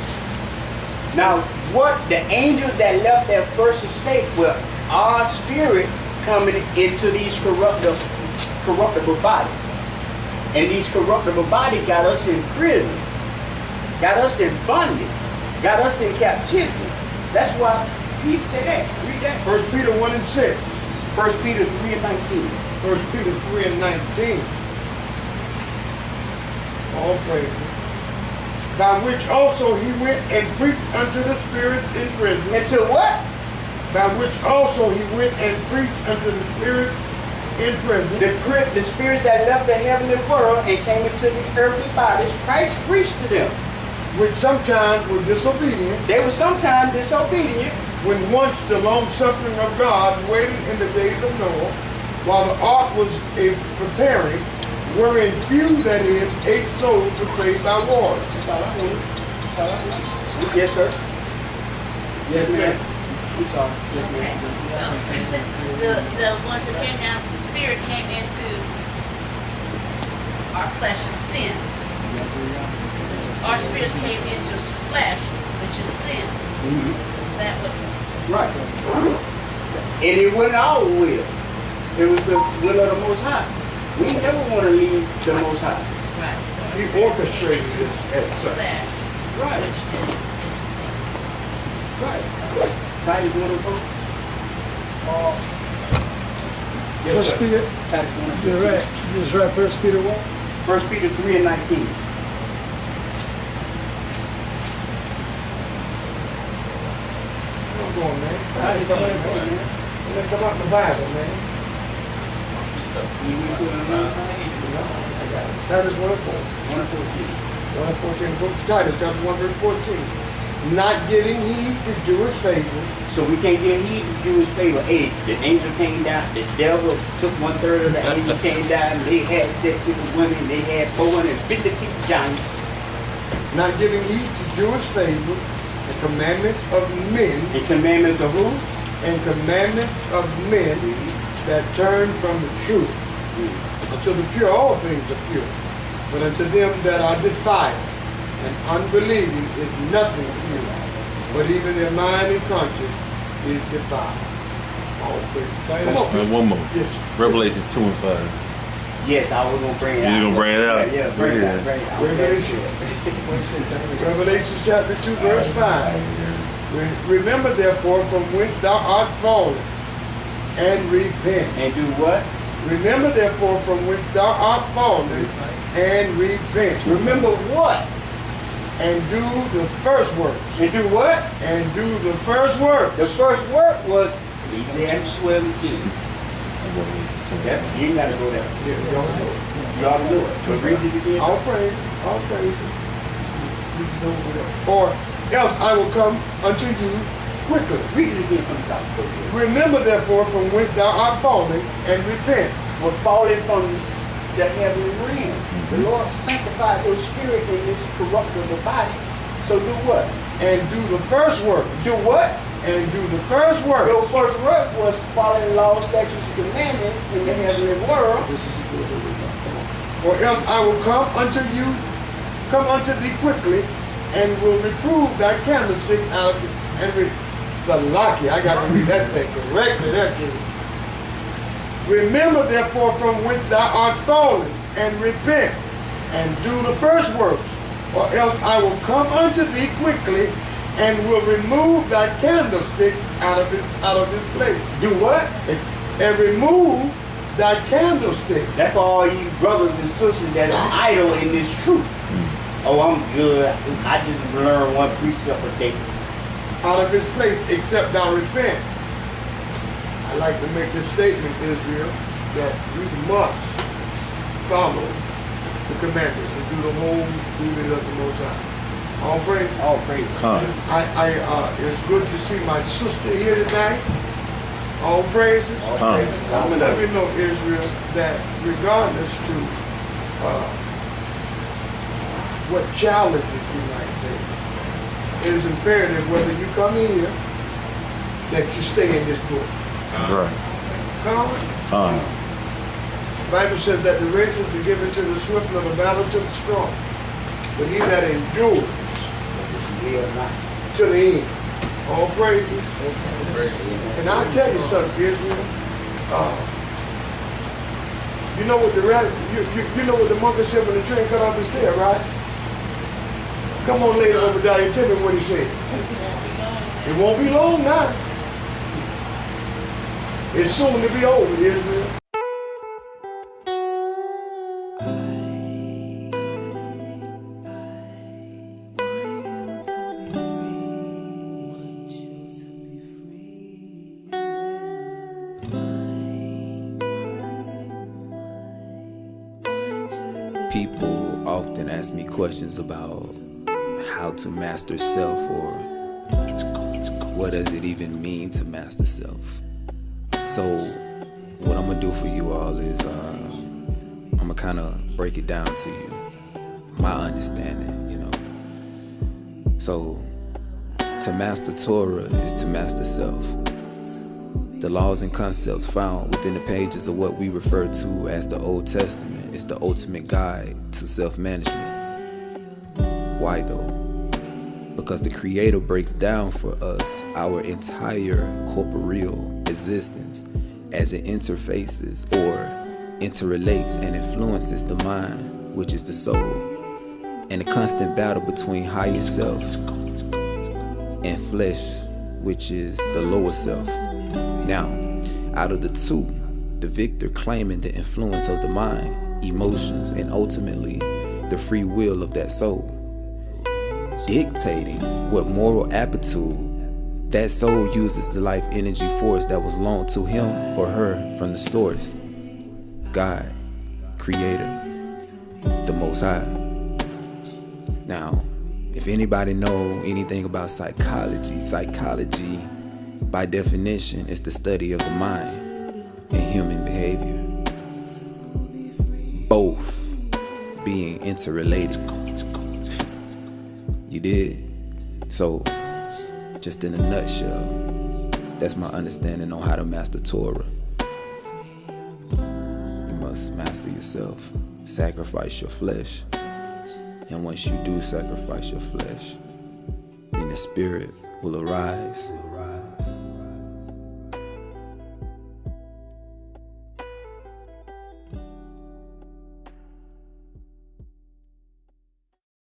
Now, what the angels that left their first estate were our spirit coming into these corruptible bodies. And these corruptible bodies got us in prisons, got us in bondage, got us in captivity. That's why he said that. Read that. 1 Peter 1 and 6. 1 Peter 3 and 19. 1 Peter 3 and 19. All praises. By which also he went and preached unto the spirits in prison. Until what? By which also he went and preached unto the spirits in prison. The spirits that left the heavenly world and came into the earthly bodies, Christ preached to them. Which sometimes were disobedient. They were sometimes disobedient. When once the long suffering of God waited in the days of Noah, while the ark was preparing, wherein few, that is, 8 souls were saved by water. Yes, sir. Yes, ma'am. I'm sorry. Yes, Okay, ma'am. so the ones that came down, the spirit came into our flesh is sin. Our spirits came into flesh, which is sin. Is that what? Right. And it wasn't our will. It was the will of the Most High. We never want to leave the Most High. Right. So our He spirits orchestrated came into this as such. flesh, Right. which is into sin. Right. Titus 1:4. Yes, First sir. Peter, Titus 1:4. you're right. You was right. First Peter what? 1 Peter 3 and 19. Come on, man. Titus 1:4, man. Let's come out the Bible, man. You went to it another time? No, I got it. Titus 1 and 4. 1 and 14. 1 and 14. Book of Titus, chapter 1, verse 14. Not giving heed to Jewish favors. So we can't give heed to Jewish favor. Hey, the angel came down, the devil took 1/3 of the angel came down, they had sex with the women, they had 450 feet giants. Not giving heed to Jewish favors, the commandments of men, The commandments of who? and commandments of men that turn from the truth. Unto the pure, all things are pure. But unto them that are defiled and unbelieving is nothing pure. But even their mind and conscience is defiled. All praise. Come on. And one more. Yes. Revelations 2 and 5. Yes, I was gonna bring it You out. gonna bring it out? Yeah, bring it Yeah. out, bring it out. Revelation. Revelation chapter 2, verse 5. Remember therefore from whence thou art fallen, and repent. And do what? Remember therefore from whence thou art fallen, and repent. Remember what? And do the first works. And do what? And do the first works. The first work was Ecclesiastes 12 and 10. Yep, you ain't gotta go there. Yes, y'all know. You ought to know it. But read it again. All praise, all praise. This is over there. Or else I will come unto you quickly. Read it again from the top. Remember therefore from whence thou art fallen, and repent. We're falling from the heavenly realm. The Lord sanctified your spirit in this corruptible body. So do what? And do the first work. Do what? And do the first work. Your first work was following laws, statutes, and commandments in the heavenly world. This is the good of God. Or else I will come unto thee quickly, and will reprove thy candlestick out of Salaki. I got to read that thing correctly. That thing. Remember therefore from whence thou art fallen, and repent, and do the first works, or else I will come unto thee quickly, and will remove thy candlestick out of this place. Do what? And remove thy candlestick. That's for all you brothers and sisters that's idle in this truth. Oh, I'm good. I just learned one precept a day. Out of his place, except thou repent. I like to make this statement, Israel, that we must follow the commandments and do the whole duty of the Most High. All praise. All praise. It's good to see my sister here tonight. All praises. All praises. I'm gonna let you know, Israel, that regardless to what challenges you might face, it is imperative whether you come here that you stay in this book. Right. Come on. The Bible says that the races are given to the swift and the battle to the strong. But he that endures Will not. to the end. All praises. And I'll tell you something, Israel. You know what you know what the monkey said when the train cut off his tail, right? Come on, later over there and tell me what he said. It won't be long now. It's soon to be over, Israel. People often ask me questions about how to master self, or what does it even mean to master self. So what I'm gonna do for you all is I'm gonna kind of break it down to you, my understanding, you know. So to master Torah is to master self. The laws and concepts found within the pages of what we refer to as the Old Testament is the ultimate guide to self-management. Why though? Because the Creator breaks down for us our entire corporeal existence as it interfaces or interrelates and influences the mind, which is the soul, and the constant battle between higher self and flesh, which is the lower self. Now, out of the two, the victor claiming the influence of the mind, emotions, and ultimately the free will of that soul, dictating what moral aptitude that soul uses the life energy force that was loaned to him or her from the source, God, Creator, the Most High. Now, if anybody know anything about psychology by definition is the study of the mind and human behavior, both being interrelated. You did? So, just in a nutshell, that's my understanding on how to master Torah. You must master yourself, sacrifice your flesh. And once you do sacrifice your flesh, then the spirit will arise